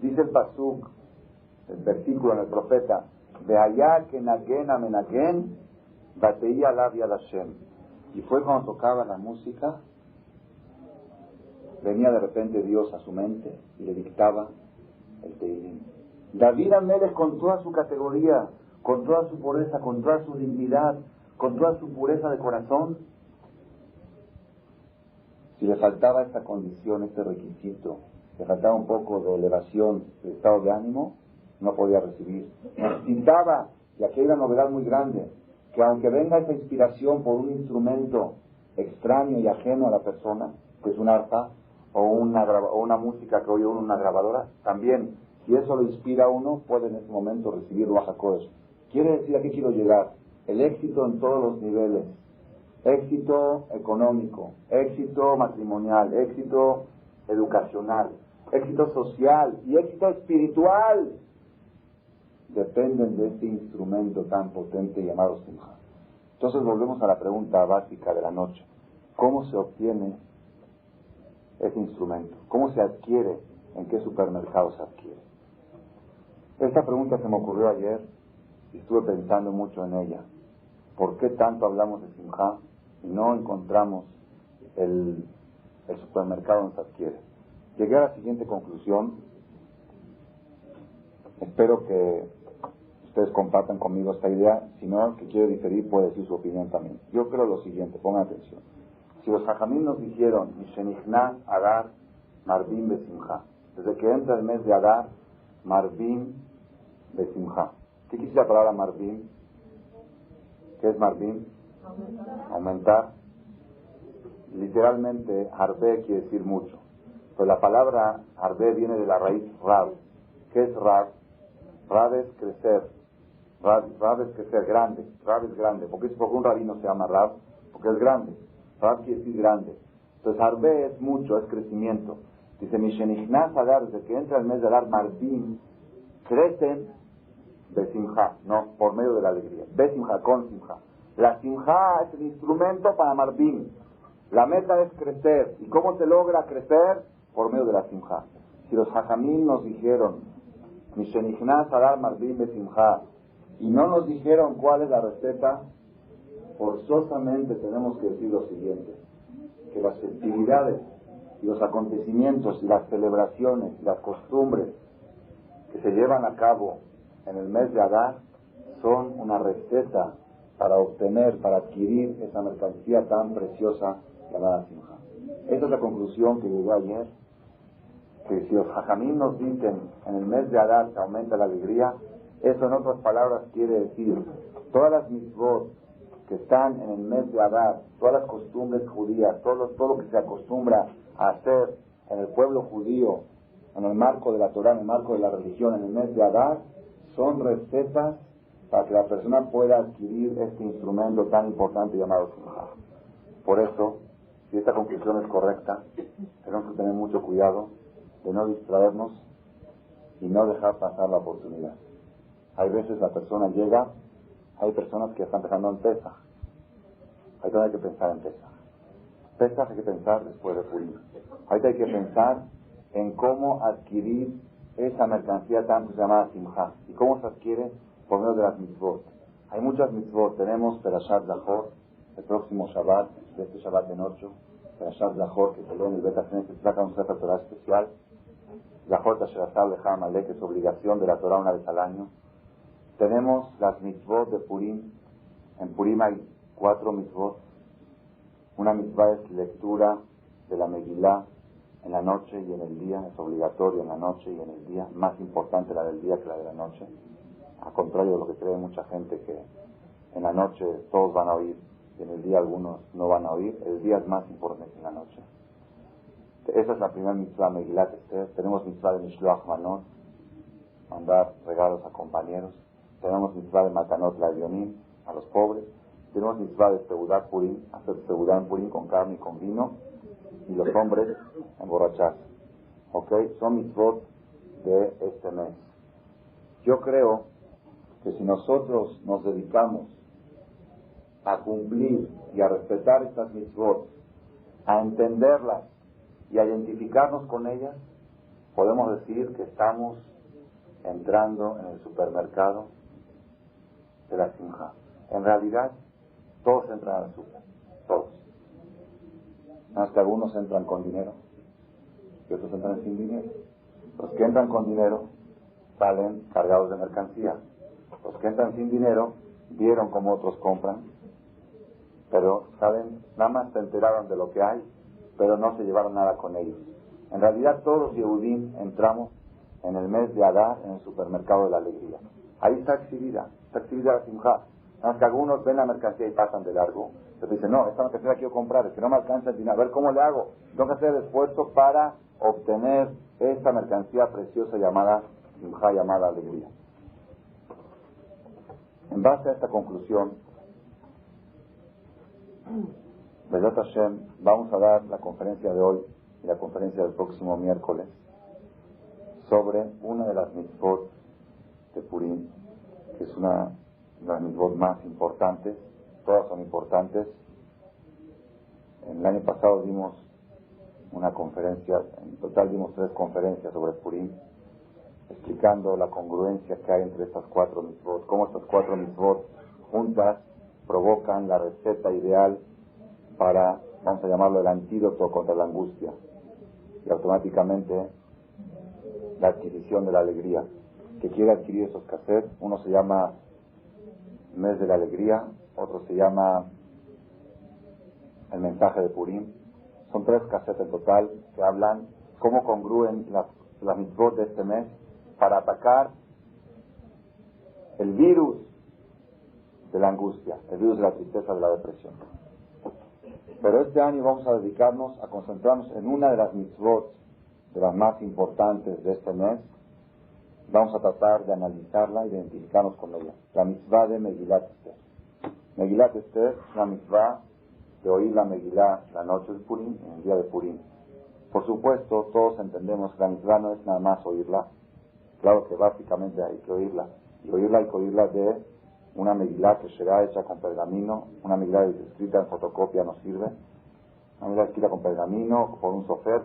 Dice el pasuk, el versículo en el profeta, Be'ayá kenagen amenagen, bateía labia Hashem. Y fue cuando tocaba la música, venía de repente Dios a su mente y le dictaba el Tehilim. David Amelech, con toda su categoría, con toda su pureza, con toda su dignidad, con toda su pureza de corazón, si le faltaba esta condición, este requisito, le faltaba un poco de elevación de estado de ánimo, no podía recibir. Necesitaba, y aquí hay una novedad muy grande, que aunque venga esa inspiración por un instrumento extraño y ajeno a la persona, que es un arpa, o una música que oye uno en una grabadora, también, si eso lo inspira a uno, puede en ese momento recibir Ruach HaKodesh. Quiere decir, ¿a qué quiero llegar? El éxito en todos los niveles. Éxito económico, éxito matrimonial, éxito educacional, éxito social y éxito espiritual dependen de este instrumento tan potente llamado Simha. Entonces volvemos a la pregunta básica de la noche. ¿Cómo se obtiene ese instrumento? ¿Cómo se adquiere? ¿En qué supermercado se adquiere? Esta pregunta se me ocurrió ayer y estuve pensando mucho en ella. ¿Por qué tanto hablamos de Simha y no encontramos el supermercado donde se adquiere? Llegué a la siguiente conclusión. Espero que ustedes compartan conmigo esta idea. Si no, el que quiere diferir puede decir su opinión también. Yo creo lo siguiente, pongan atención. Si los Jajamim nos dijeron Mishenichnas Adar Marbim Besimha, desde que entra el mes de Adar, Marbim Besimha. ¿Qué quiere la palabra Marbim? ¿Qué es Marbim? Aumentar. Literalmente, Harbe quiere decir mucho. Pero la palabra Harbe viene de la raíz Rab. ¿Qué es Rab? Rab es crecer. Rab es crecer, grande. Rab es grande. ¿Por qué un rabino se llama Rab? Porque es grande. Rab quiere decir grande. Entonces Harbe es mucho, es crecimiento. Dice Mishenichnas Adar, desde que entra el mes de Adar, Marbim, crecen Besimha, no, por medio de la alegría. Besimha, con Simha. La Simha es el instrumento para Marbim. La meta es crecer. ¿Y cómo se logra crecer? Por medio de la Simha. Si los Jajamim nos dijeron Mishenichnas Adar Marbim Besimha y no nos dijeron cuál es la receta, forzosamente tenemos que decir lo siguiente: que las festividades y los acontecimientos y las celebraciones y las costumbres que se llevan a cabo en el mes de Adar son una receta para obtener, para adquirir esa mercancía tan preciosa llamada Simha. Esa es la conclusión que llegó ayer, que si los Jajamim nos dicen en el mes de Adar se aumenta la alegría, eso en otras palabras quiere decir todas las mitzvot que están en el mes de Adar, todas las costumbres judías, todo lo que se acostumbra a hacer en el pueblo judío, en el marco de la Torah, en el marco de la religión, en el mes de Adar, son recetas para que la persona pueda adquirir este instrumento tan importante llamado Simha. Por eso, si esta conclusión es correcta, tenemos que tener mucho cuidado de no distraernos y no dejar pasar la oportunidad. Hay veces la persona llega, hay personas que están pensando en Pesaj. Ahorita hay que pensar en Pesaj. Pesaj hay que pensar después de Purim. Ahorita hay que pensar en cómo adquirir esa mercancía tan llamada Simha. ¿Y cómo se adquiere? Por medio de las mitzvot. Hay muchas mitzvot. Tenemos Perashat Zahor, el próximo Shabbat, de este Shabbat en 8, Perashat Zahor, que se lee en el Bet HaKnesset, que se saca un Sefer Torah especial. Zahor Tasherasal Lecha Amalek, que es obligación de la Torah una vez al año. Tenemos las mitzvot de Purim. En Purim hay 4 mitzvot. Una mitzvah es lectura de la Megilá en la noche y en el día, es obligatorio en la noche y en el día, más importante la del día que la de la noche, a contrario de lo que cree mucha gente, que en la noche todos van a oír y en el día algunos no van a oír. El día es más importante que en la noche. Esa es la primera mitzvah, Megilat Esther. Tenemos mitzvah de Mishloach Manot, mandar regalos a compañeros. Tenemos mitzvah de Matanot Lavionim, a los pobres. Tenemos mitzvah de Seudat Purim, hacer Seudat en Purim con carne y con vino, y los hombres emborracharse. ¿Ok? Son mitzvot de este mes. Yo creo que si nosotros nos dedicamos a cumplir y a respetar estas mitzvot, a entenderlas y a identificarnos con ellas, podemos decir que estamos entrando en el supermercado de la Simha. En realidad, todos entran al super, todos. Nada más que algunos entran con dinero y otros entran sin dinero. Los que entran con dinero salen cargados de mercancía. Los que entran sin dinero vieron cómo otros compran, pero saben, nada más se enteraron de lo que hay, pero no se llevaron nada con ellos. En realidad todos los Yehudim entramos en el mes de Adar en el supermercado de la alegría. Ahí está exhibida la Simha. Aunque algunos ven la mercancía y pasan de largo. Entonces dicen, no, esta mercancía la quiero comprar, es que no me alcanza el dinero. A ver cómo le hago. Tengo que hacer el esfuerzo para obtener esta mercancía preciosa llamada simjá, llamada alegría. En base a esta conclusión, Bezrat Hashem, vamos a dar la conferencia de hoy y la conferencia del próximo miércoles sobre una de las mitzvot de Purim, que es una de las mitzvot más importantes. Todas son importantes. En el año pasado dimos una conferencia, en total dimos 3 conferencias sobre Purim, explicando la congruencia que hay entre estas 4 mitzvot, cómo estas 4 mitzvot juntas provocan la receta ideal para, vamos a llamarlo, el antídoto contra la angustia y automáticamente la adquisición de la alegría. Que quiere adquirir esos cassettes, uno se llama Mes de la Alegría, otro se llama El Mensaje de Purim. Son 3 cassettes en total que hablan cómo congruen las mitzvot de este mes para atacar el virus de la angustia, el virus de la tristeza, de la depresión. Pero este año vamos a dedicarnos a concentrarnos en una de las mitzvot, de las más importantes de este mes. Vamos a tratar de analizarla, identificarnos con ella. La mitzvah de Megilat Esther. Megilat Esther es una mitzvah de oír la Megilá la noche de Purim, en el día de Purim. Por supuesto, todos entendemos que la mitzvah no es nada más oírla. Claro que básicamente hay que oírla. Y oírla hay que oírla de una Megilá que será hecha con pergamino. Una Megilá escrita en fotocopia no sirve. Una Megilá escrita con pergamino, por un sofer,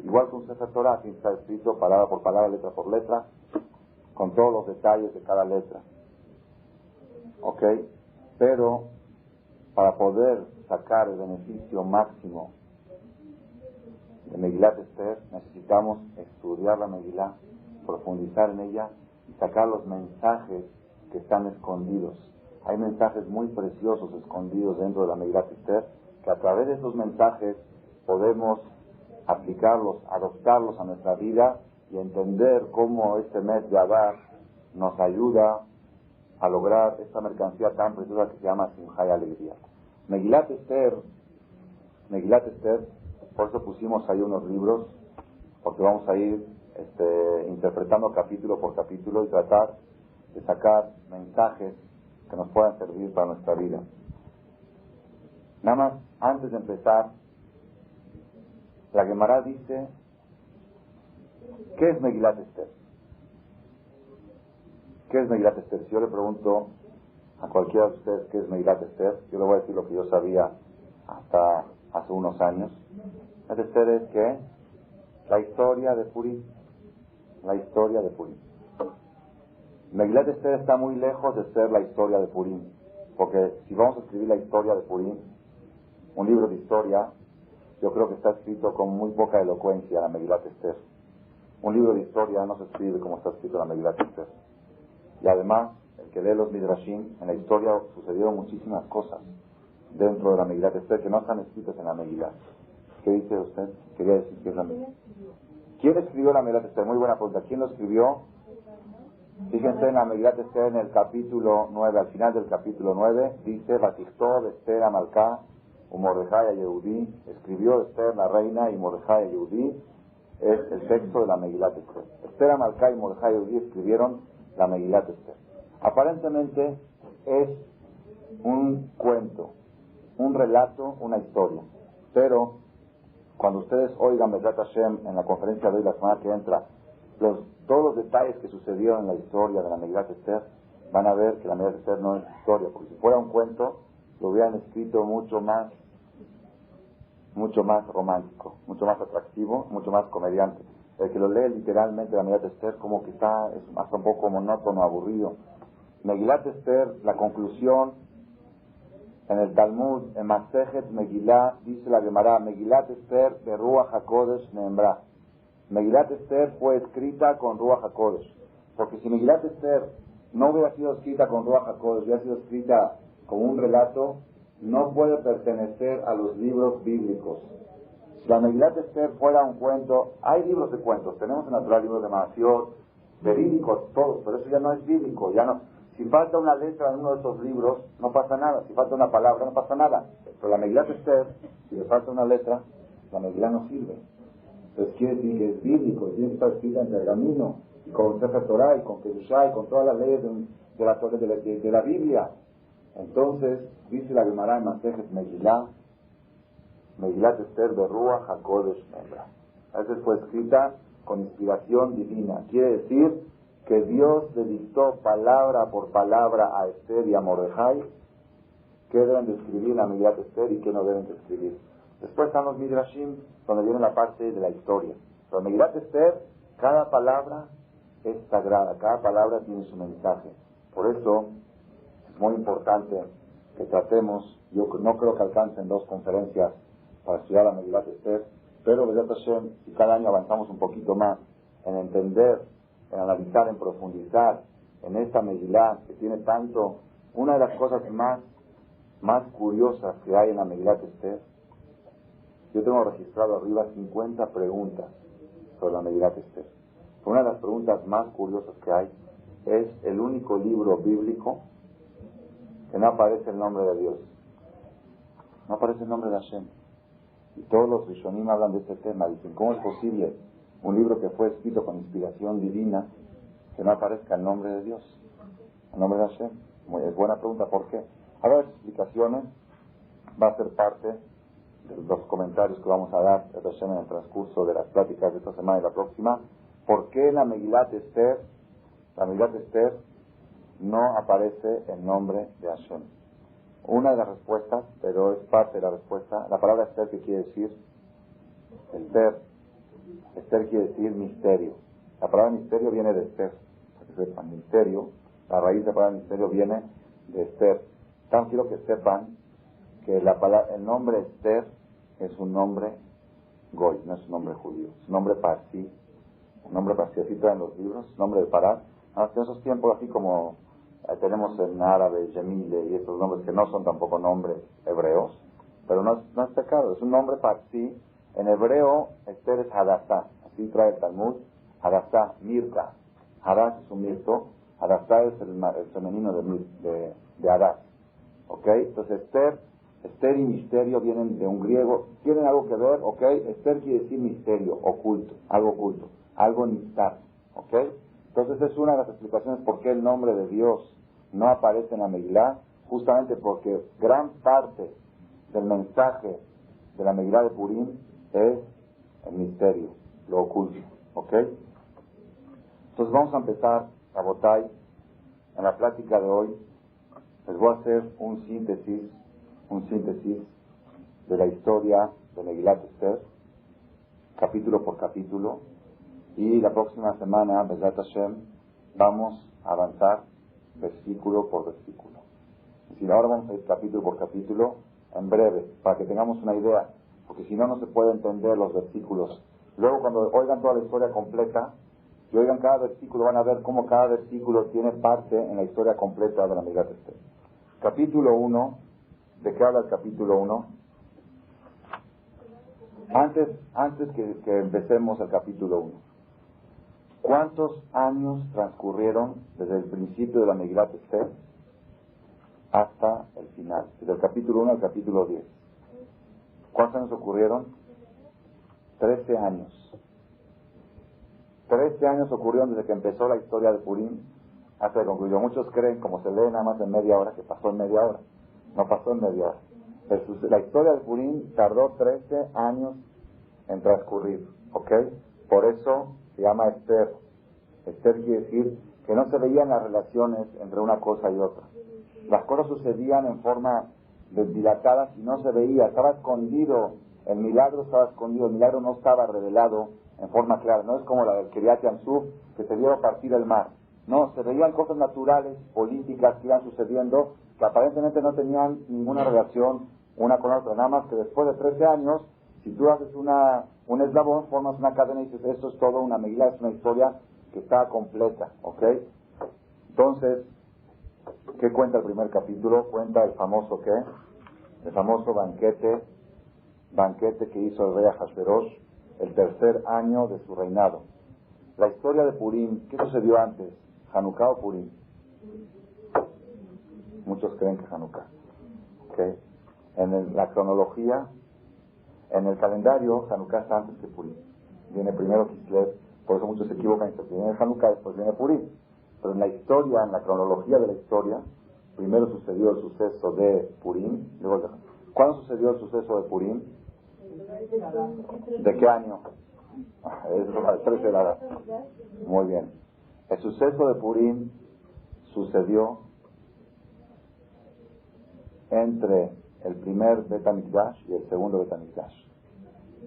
igual que un Sefer Torah, aquí está escrito palabra por palabra, letra por letra, con todos los detalles de cada letra. ¿Ok? Pero para poder sacar el beneficio máximo de Megilat Esther, necesitamos estudiar la Megilá, profundizar en ella y sacar los mensajes que están escondidos. Hay mensajes muy preciosos escondidos dentro de la Megilat Esther, que a través de esos mensajes podemos aplicarlos, adoptarlos a nuestra vida y entender cómo este mes de Adar nos ayuda a lograr esta mercancía tan preciosa que se llama simjá y alegría. Megilat Esther, por eso pusimos ahí unos libros, porque vamos a ir interpretando capítulo por capítulo y tratar de sacar mensajes que nos puedan servir para nuestra vida. Nada más, antes de empezar, la Gemara dice, ¿qué es Megilat Esther? ¿Qué es Megilat Esther? Si yo le pregunto a cualquiera de ustedes qué es Megilat Esther, yo le voy a decir lo que yo sabía hasta hace unos años. Megilat Esther es que la historia de Purim. La historia de Purim. Megilat Esther está muy lejos de ser la historia de Purim, porque si vamos a escribir la historia de Purim, un libro de historia, yo creo que está escrito con muy poca elocuencia la Megilat Esther. Un libro de historia no se escribe como está escrito la Megilat Esther. Y además, el que lee los Midrashim, en la historia sucedieron muchísimas cosas dentro de la Megilat Esther que no están escritas en la Megilat. ¿Qué dice usted? Quería decir que es la Megilat. ¿Quién escribió la Megilat Esther? Muy buena pregunta. ¿Quién lo escribió? Fíjense en la Megilat Esther en el capítulo 9, al final del capítulo 9, dice, Batichtov Esther a Malká, o Mordejai a Yehudí, escribió Esther la reina y Mordejai a Yehudí, es el texto de la Megilat Esther. Esther a Malká y Mordejai a Yehudí escribieron la Megilat Esther. Aparentemente es un cuento, un relato, una historia. Pero cuando ustedes oigan Bezrat Hashem en la conferencia de hoy, la semana que entra, todos los detalles que sucedieron en la historia de la Megilat Esther, van a ver que la Megilat Esther no es historia, porque si fuera un cuento, lo hubieran escrito mucho más romántico, mucho más atractivo, mucho más comediante. El que lo lee literalmente la Megilat Esther como que es hasta un poco monótono, aburrido. Megilat Esther, la conclusión en el Talmud, en Masejet Megilá, dice la Gemara, Megilat Esther de Ruach HaKodesh Neemra. Megilat Esther fue escrita con Ruach HaKodesh, porque si Megilat Esther no hubiera sido escrita con Ruach HaKodesh, hubiera sido escrita como un relato, no puede pertenecer a los libros bíblicos. Si la Megilat Esther fuera un cuento, hay libros de cuentos, tenemos en natural libros de Masiot, verídicos todos, pero eso ya no es bíblico, ya no. Si falta una letra en uno de esos libros, no pasa nada. Si falta una palabra, no pasa nada. Pero la Megilá Esther, si le falta una letra, la Megilá no sirve. Entonces quiere decir que es bíblico, tiene que estar escrita en pergamino, y con Sefer Torah, y con Kedushá, y con todas las leyes de la Biblia. Entonces, dice la Gemara en Masejet Megilá, Megillat Esther de Ruach HaKodesh Membra. A veces fue escrita con inspiración divina. Quiere decir que Dios le dictó palabra por palabra a Esther y a Mordejai qué deben de escribir en la Megillat Esther y qué no deben de escribir. Después están los Midrashim, donde viene la parte de la historia. Pero en Megillat Esther, cada palabra es sagrada, cada palabra tiene su mensaje. Por eso es muy importante que tratemos, yo no creo que alcancen 2 conferencias para estudiar la Megillat Esther, pero B'ezrat Hashem, si cada año avanzamos un poquito más en entender, en analizar, en profundizar en esta Megilá que tiene tanto, una de las cosas más curiosas que hay en la Megillat Esther, yo tengo registrado arriba 50 preguntas sobre la Megillat Esther. Una de las preguntas más curiosas que hay es el único libro bíblico que no aparece el nombre de Dios. No aparece el nombre de Hashem. Y todos los Rishonim hablan de este tema. Dicen, ¿cómo es posible un libro que fue escrito con inspiración divina que no aparezca el nombre de Dios? El nombre de Hashem. Muy buena pregunta, ¿por qué? A ver, explicaciones. Va a ser parte de los comentarios que vamos a dar de Hashem en el transcurso de las pláticas de esta semana y la próxima. ¿Por qué la Megillat Esther no aparece el nombre de Hashem? Una de las respuestas, pero es parte de la respuesta, la palabra Esther, ¿qué quiere decir? Esther quiere decir misterio. La palabra misterio viene de Esther, para que sepan, misterio, la raíz de la palabra misterio viene de Esther. Tan quiero que sepan que el nombre Esther es un nombre goy, no es un nombre judío, es un nombre parsi, así traen los libros, nombre de Pará. Hasta esos tiempos, así como tenemos en árabe, Yemile y estos nombres que no son tampoco nombres hebreos, pero no es pecado, es un nombre parsi. En hebreo, Esther es Hadassah, así trae el Talmud, Hadassah, Mirta. Hadass es un mirto, Hadassah es el femenino de Hadass. ¿Ok? Entonces Esther y misterio vienen de un griego, tienen algo que ver, ¿ok? Esther quiere decir misterio, oculto, algo nistar, ¿ok? Entonces es una de las explicaciones por qué el nombre de Dios no aparece en la Megilá, justamente porque gran parte del mensaje de la Megilá de Purim es el misterio, lo oculto, ¿ok? Entonces vamos a empezar, Rabotay, en la plática de hoy. Les voy a hacer un síntesis de la historia de Megillat Esther, capítulo por capítulo, y la próxima semana, B'ezrat Hashem, vamos a avanzar versículo por versículo. Es decir, ahora vamos a ir capítulo por capítulo, en breve, para que tengamos una idea, porque si no, no se puede entender los versículos. Luego, cuando oigan toda la historia completa, y oigan cada versículo, van a ver cómo cada versículo tiene parte en la historia completa de la Megillat Esther. Capítulo 1, ¿de qué habla el capítulo 1? Antes que empecemos el capítulo 1, ¿cuántos años transcurrieron desde el principio de la Megillat Esther hasta el final? Desde el capítulo 1 al capítulo 10. ¿Cuántos años ocurrieron? 13 años. 13 años ocurrieron desde que empezó la historia de Purim hasta que concluyó. Muchos creen, como se lee nada más en media hora, que pasó en media hora. No pasó en media hora. La historia de Purim tardó 13 años en transcurrir, ¿ok? Por eso se llama Esther. Esther quiere decir que no se veían las relaciones entre una cosa y otra. Las cosas sucedían en forma dilatada y no se veía, estaba escondido, el milagro no estaba revelado en forma clara. No es como la del Kiryat Yamsuf, que se vio partir el mar. No, se veían cosas naturales, políticas que iban sucediendo, que aparentemente no tenían ninguna relación una con la otra. Nada más que después de 13 años, si tú haces un eslabón, formas una cadena y dices, esto es todo una Megilá, es una historia que está completa, ¿ok? Entonces, ¿qué cuenta el primer capítulo? Cuenta el famoso, ¿qué? El famoso banquete que hizo el rey Ahasverosh el tercer año de su reinado. La historia de Purim, ¿qué sucedió antes? ¿Hanukkah o Purim? Muchos creen que Hanukkah. ¿Okay? La cronología, en el calendario, Hanukkah está antes que Purim. Viene primero Kislev, por eso muchos se equivocan y dicen, viene Hanukkah, después viene Purim. Pero en la historia, en la cronología de la historia, primero sucedió el suceso de Purim, luego de... ¿Cuándo sucedió el suceso de Purim? ¿De qué año? Es el 13 de la... Muy bien. El suceso de Purim sucedió entre el primer Bet HaMikdash y el segundo Bet HaMikdash.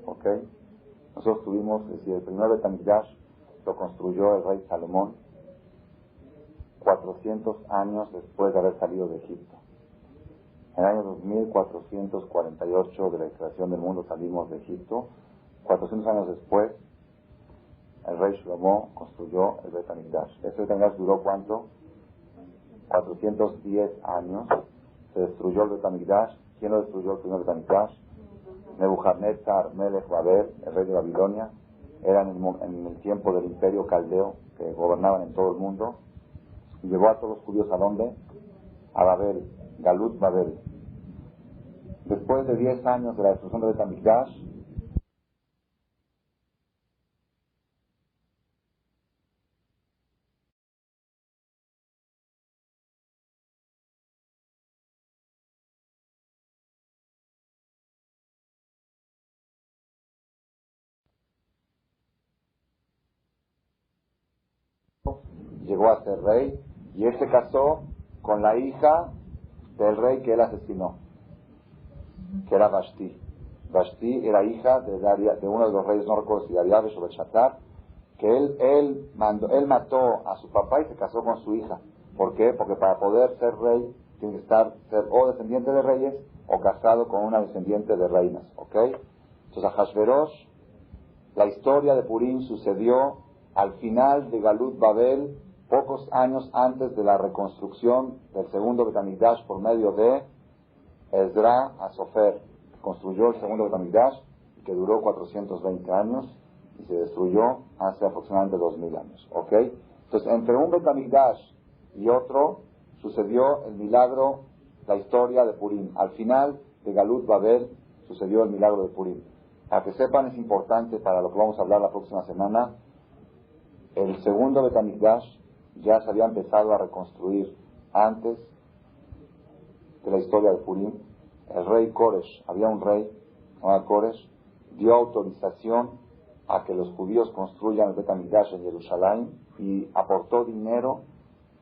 ¿Ok? Nosotros tuvimos, es decir, el primer Bet HaMikdash lo construyó el rey Salomón 400 años después de haber salido de Egipto. En el año 2448 de la creación del mundo salimos de Egipto. 400 años después, el rey Shlomo construyó el Bet HaMikdash. Este Bet HaMikdash duró ¿cuánto? 410 años. Se destruyó el Bet HaMikdash. ¿Quién lo destruyó el primer Bet HaMikdash? Nebuchadnezzar Melech Babel, el rey de Babilonia. Era en el tiempo del imperio caldeo, que gobernaban en todo el mundo. Y llevó a todos los judíos ¿a dónde? A Babel, Galut Babel. Después de 10 años de la destrucción del Bet HaMikdash, llegó a ser rey, y él se casó con la hija del rey que él asesinó, que era Vashti. Vashti era hija de uno de los reyes, no recuerdo si Dariavesh o Belshazzar, que él mató a su papá y se casó con su hija. ¿Por qué? Porque para poder ser rey tiene que ser o descendiente de reyes o casado con una descendiente de reinas. ¿Ok? Entonces a Hashverosh, la historia de Purim sucedió al final de Galut Babel, pocos años antes de la reconstrucción del segundo Bet HaMikdash por medio de Ezra Asofer, que construyó el segundo Bet HaMikdash, que duró 420 años y se destruyó hace aproximadamente 2000 años. ¿Ok? Entonces, entre un Bet HaMikdash y otro sucedió el milagro, la historia de Purim. Al final de Galut Babel sucedió el milagro de Purim. Para que sepan, es importante para lo que vamos a hablar la próxima semana, el segundo Bet HaMikdash ya se había empezado a reconstruir antes de la historia de Purim. El rey Koresh, había un rey, Koresh, dio autorización a que los judíos construyan el Bet HaMikdash en Jerusalén y aportó dinero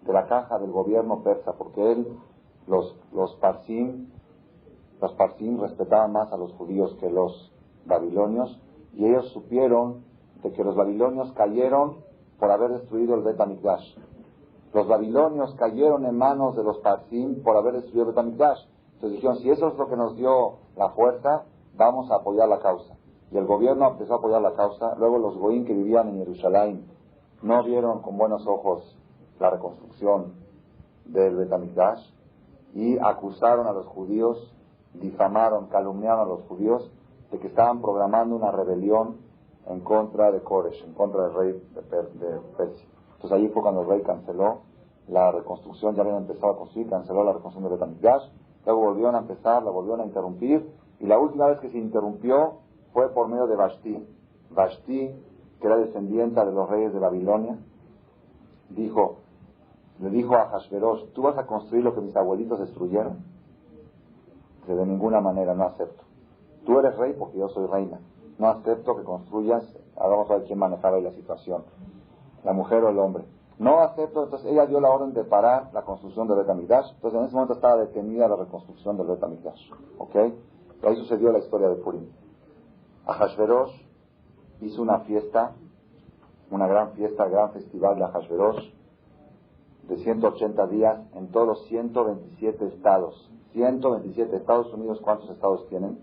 de la caja del gobierno persa, porque los Parsim respetaban más a los judíos que los babilonios, y ellos supieron de que los babilonios cayeron por haber destruido el Bet HaMikdash. Los babilonios cayeron en manos de los Parsim por haber destruido el Bet HaMikdash. Entonces dijeron, si eso es lo que nos dio la fuerza, vamos a apoyar la causa. Y el gobierno empezó a apoyar la causa. Luego los goín que vivían en Jerusalén no vieron con buenos ojos la reconstrucción del Bet HaMikdash y acusaron a los judíos, difamaron, calumniaron a los judíos de que estaban programando una rebelión en contra de Koresh, en contra del rey de Persia. Entonces allí fue cuando el rey canceló la reconstrucción, ya habían empezado a construir, canceló la reconstrucción del Bet HaMikdash, luego volvieron a empezar, la volvieron a interrumpir, y la última vez que se interrumpió fue por medio de Vashti. Vashti, que era descendiente de los reyes de Babilonia, le dijo a Hashverosh, ¿tú vas a construir lo que mis abuelitos destruyeron? Que de ninguna manera, no acepto. Tú eres rey porque yo soy reina. No acepto que construyas. Ahora vamos a ver quién manejaba ahí la situación, la mujer o el hombre. No acepto. Entonces ella dio la orden de parar la construcción del Bet HaMikdash. Entonces en ese momento estaba detenida la reconstrucción del Bet HaMikdash. ¿Ok? Y ahí sucedió la historia de Purim. Ahashverosh hizo una fiesta, una gran fiesta, gran festival de Ahashverosh, de 180 días en todos los 127 estados. 127 Estados Unidos, ¿cuántos estados tienen?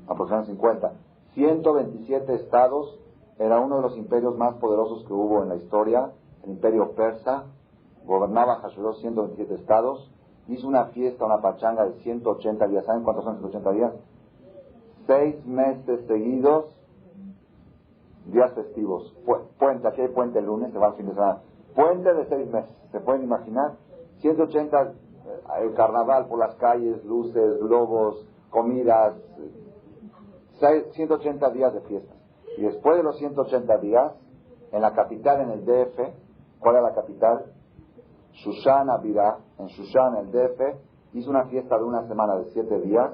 Aproximadamente 50. 127 estados. Era uno de los imperios más poderosos que hubo en la historia, el imperio persa. Gobernaba Hashverosh 127 estados. Hizo una fiesta, una pachanga de 180 días. ¿Saben cuántos son 180 días? 6 meses seguidos, días festivos. Puente, aquí hay puente el lunes, se va el fin de semana. Puente de 6 meses. ¿Se pueden imaginar? 180 el carnaval por las calles, luces, globos, comidas, 180 días de fiestas. Y después de los 180 días, en la capital, en el DF, ¿cuál es la capital? Shushan Abirá, en Shushan, el DF, hizo una fiesta de una semana de 7 días,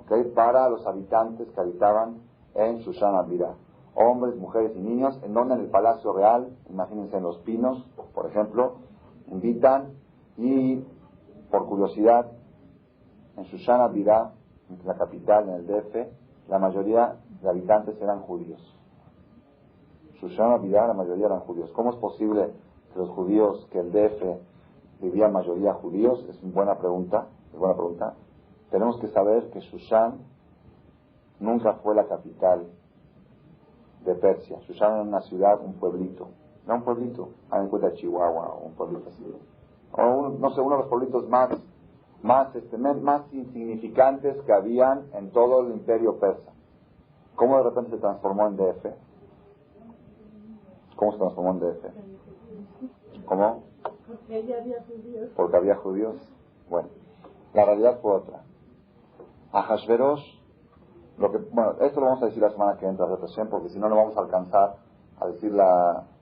¿okay? Para los habitantes que habitaban en Shushan Abirá. Hombres, mujeres y niños, en donde en el Palacio Real, imagínense en Los Pinos, por ejemplo, invitan y, por curiosidad, en Shushan Abirá, en la capital, en el DF, la mayoría de habitantes eran judíos. Shushan Abirá, la mayoría eran judíos. ¿Cómo es posible que los judíos, que el DF vivían mayoría judíos? Es una buena pregunta, Tenemos que saber que Shushan nunca fue la capital de Persia. Shushan era una ciudad, un pueblito. No un pueblito, hagan en cuenta Chihuahua o un pueblito así. O no sé, uno de los pueblitos más insignificantes que habían en todo el imperio persa. ¿Cómo de repente se transformó en DF? ¿Cómo se transformó en DF? ¿Cómo? Porque había judíos. Bueno, la realidad fue otra. Ahasverosh, esto lo vamos a decir la semana que entra, porque si no, no vamos a alcanzar a decir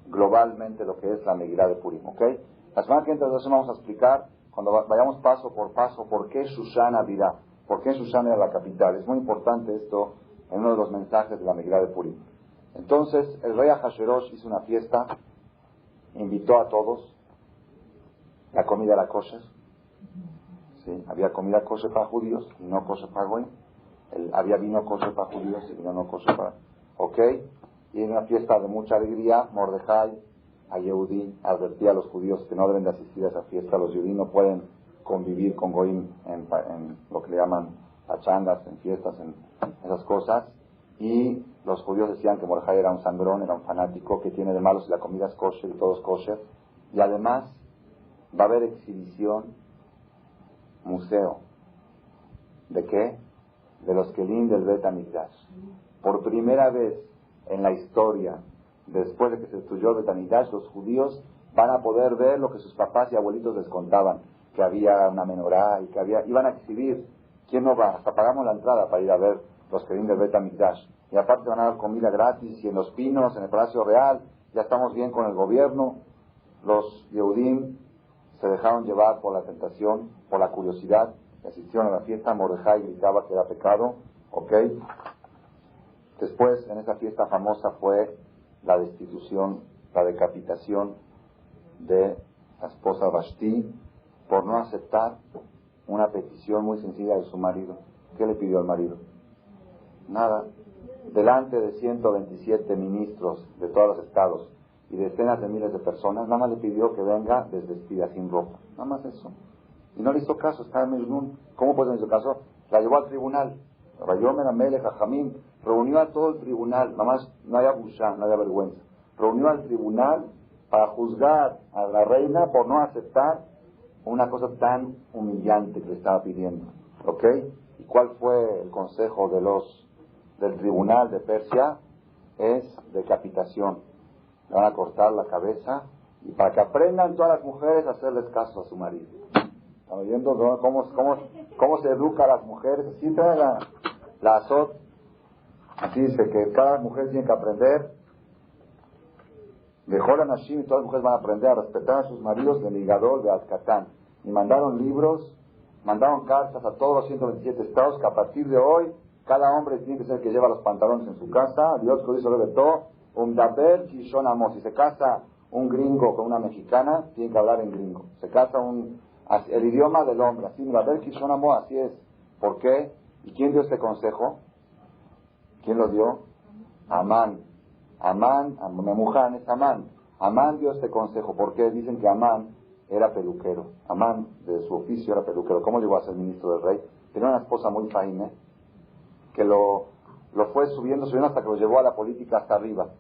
globalmente lo que es la Megilá de Purim, ¿ok? La semana que entra vamos a explicar, cuando vayamos paso por paso, por qué Shushan Abirá, por qué Shushan era la capital. Es muy importante esto en uno de los mensajes de la Megilá de Purim. Entonces, el rey Ahasverosh hizo una fiesta, invitó a todos, la comida era kosher, ¿sí? Había comida kosher para judíos y no kosher para goyim. Había vino kosher para judíos y vino no kosher para... ¿Ok? Y en una fiesta de mucha alegría, Mordejai, a Yehudí, advertía a los judíos que no deben de asistir a esa fiesta. Los judíos no pueden convivir con goyim en lo que le llaman pachangas, en fiestas, en esas cosas. Y los judíos decían que Mordejai era un sangrón, era un fanático, que tiene de malo si la comida es kosher y todo es kosher. Y además va a haber exhibición, museo. ¿De qué? De los Kelim del Bet HaMikdash. Por primera vez en la historia, después de que se destruyó el Bet HaMikdash, los judíos van a poder ver lo que sus papás y abuelitos les contaban, que había una menorá y que iban a exhibir. ¿Quién no va? Hasta pagamos la entrada para ir a ver los Kelim del Bet HaMikdash. Y aparte van a dar comida gratis, y en Los Pinos, en el Palacio Real, ya estamos bien con el gobierno. Los Yehudim se dejaron llevar por la tentación, por la curiosidad, asistieron a la fiesta. Mordejai gritaba que era pecado, ¿ok? Después, en esa fiesta famosa fue la destitución, la decapitación de la esposa Vashti por no aceptar una petición muy sencilla de su marido. ¿Qué le pidió al marido? Nada. Delante de 127 ministros de todos los estados y decenas de miles de personas, nada más le pidió que venga desvestida, sin ropa. Nada más eso. Y no le hizo caso, estaba en Mejnun. ¿Cómo pues no hizo caso? La llevó al tribunal. Rayomer Amelech Jajamim reunió a todo el tribunal, nada más no había busha, no había vergüenza. Reunió al tribunal para juzgar a la reina por no aceptar una cosa tan humillante que le estaba pidiendo. ¿Ok? ¿Y cuál fue el consejo del tribunal de Persia? Es decapitación. Le van a cortar la cabeza y para que aprendan todas las mujeres a hacerles caso a su marido. ¿Están oyendo cómo se educa a las mujeres? Así trae la azot. Así dice que cada mujer tiene que aprender. Mejor a Nashim y todas las mujeres van a aprender a respetar a sus maridos de Migadol, de Azkatán. Y mandaron libros, mandaron cartas a todos los 127 estados que a partir de hoy cada hombre tiene que ser el que lleva los pantalones en su casa. Dios que dice Rebetó, Umdaber Kishon Amos. Si se casa un gringo con una mexicana, tiene que hablar en gringo. Se casa el idioma del hombre. Así, Umdaber Kishon Amos, así es. ¿Por qué? ¿Y quién dio este consejo? ¿Quién lo dio? Amán. Memujan es Amán. Amán dio este consejo. ¿Por qué? Dicen que Amán era peluquero. Amán, de su oficio, era peluquero. ¿Cómo llegó a ser ministro del rey? Tenía una esposa muy faine que lo fue subiendo hasta que lo llevó a la política hasta arriba.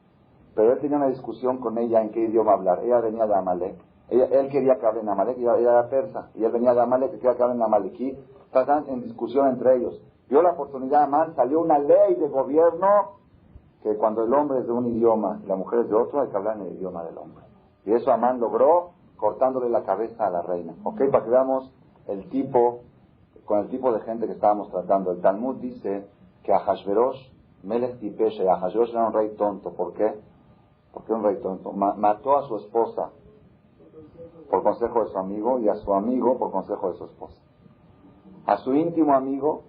Pero él tenía una discusión con ella en qué idioma hablar. Ella venía de Amalek. Él quería que hable en Amalek, ella era persa. Y él venía de Amalek, que quería que hable en Amalequí. Estaban en discusión entre ellos. Vio la oportunidad Amán, salió una ley de gobierno que cuando el hombre es de un idioma y la mujer es de otro, hay que hablar en el idioma del hombre. Y eso Amán logró cortándole la cabeza a la reina. ¿Ok? Para que veamos el tipo, con el tipo de gente que estábamos tratando. El Talmud dice que Ahashverosh, Melech Tipesh, y Ahashverosh era un rey tonto. ¿Por qué? Porque era un rey tonto. Mató a su esposa por consejo de su amigo y a su amigo por consejo de su esposa. A su íntimo amigo,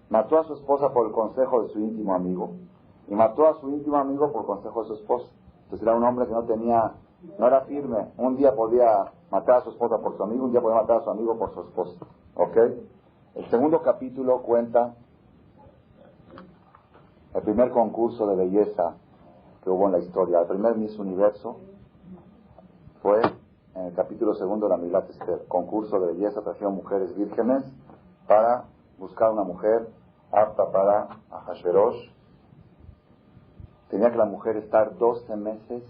mató a su esposa por el consejo de su íntimo amigo y mató a su íntimo amigo por consejo de su esposa. Entonces era un hombre que no era firme. Un día podía matar a su esposa por su amigo, un día podía matar a su amigo por su esposa. ¿Ok? El segundo capítulo cuenta el primer concurso de belleza que hubo en la historia. El primer Miss Universo fue en el capítulo segundo de la Milat Esther. Concurso de belleza, trajeron mujeres vírgenes para buscar una mujer apta para Ahashverosh. Tenía que la mujer estar 12 meses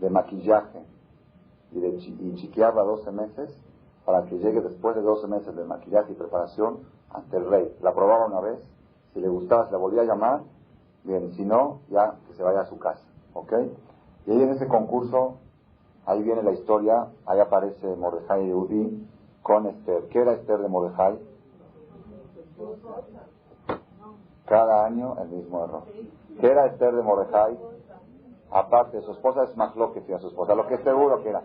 de maquillaje y chiquearla 12 meses para que llegue después de 12 meses de maquillaje y preparación ante el rey. La probaba una vez, si le gustaba se la volvía a llamar, bien, si no, ya que se vaya a su casa. ¿Ok? Y ahí en ese concurso, ahí viene la historia, ahí aparece Mordejai Yehudí con Esther. ¿Qué era Esther de Mordejai? Cada año el mismo error. ¿Qué era Esther de Mordejai? Aparte, su esposa es Machlok, que su esposa. Lo que es seguro que era.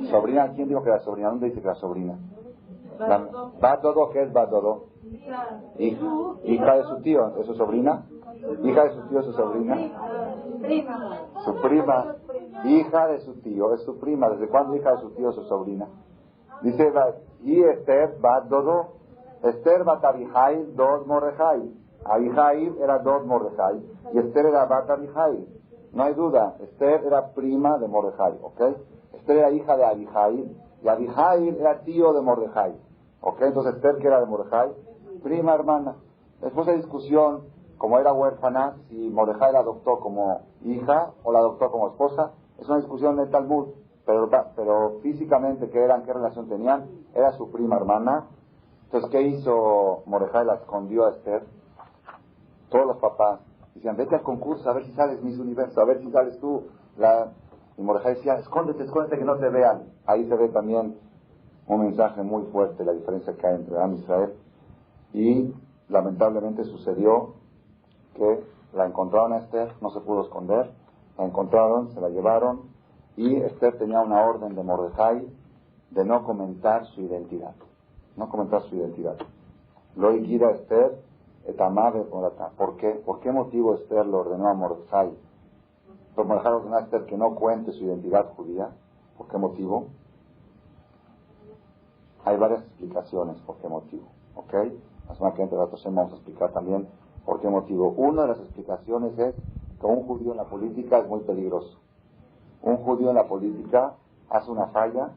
¿Sobrina? ¿Quién dijo que era sobrina? ¿Dónde dice que era sobrina? Badodo, ¿qué es Badodo? Hija de su tío, ¿es su sobrina? Hija de su tío, ¿es su sobrina? Su prima. Hija de su tío, es su prima. ¿Desde cuándo hija de su tío es su sobrina? Dice, y Esther Badodo. Esther bat Abihail dod Mordejai. Abihail era dod Mordejai y Esther era bat Abihail. No hay duda, Esther era prima de Mordejai, ¿ok? Esther era hija de Abihail y Abihail era tío de Mordejai, ¿ok? Entonces Esther, que era de Mordejai, prima hermana. Después de discusión, como era huérfana, si Mordejai la adoptó como hija o la adoptó como esposa, es una discusión del Talmud, pero físicamente, ¿qué eran? ¿Qué relación tenían? Era su prima hermana. Entonces, ¿qué hizo Mordejai? La escondió a Esther. Todos los papás decían, vete al concurso, a ver si sales Miss Universo, a ver si sales tú. Y Mordejai decía, escóndete que no te vean. Ahí se ve también un mensaje muy fuerte, la diferencia que hay entre Am Israel. Y lamentablemente sucedió que la encontraron a Esther, no se pudo esconder, la encontraron, se la llevaron, y Esther tenía una orden de Mordejai de no comentar su identidad. No comentar su identidad. Lo gira Esther etamave morata. ¿Por qué? ¿Por qué motivo Esther le ordenó a Mordejai? Pues Mordejai ordenó a Esther que no cuente su identidad judía. ¿Por qué motivo? Hay varias explicaciones por qué motivo. ¿Ok? La semana que entra vamos a explicar también por qué motivo. Una de las explicaciones es que un judío en la política es muy peligroso. Un judío en la política hace una falla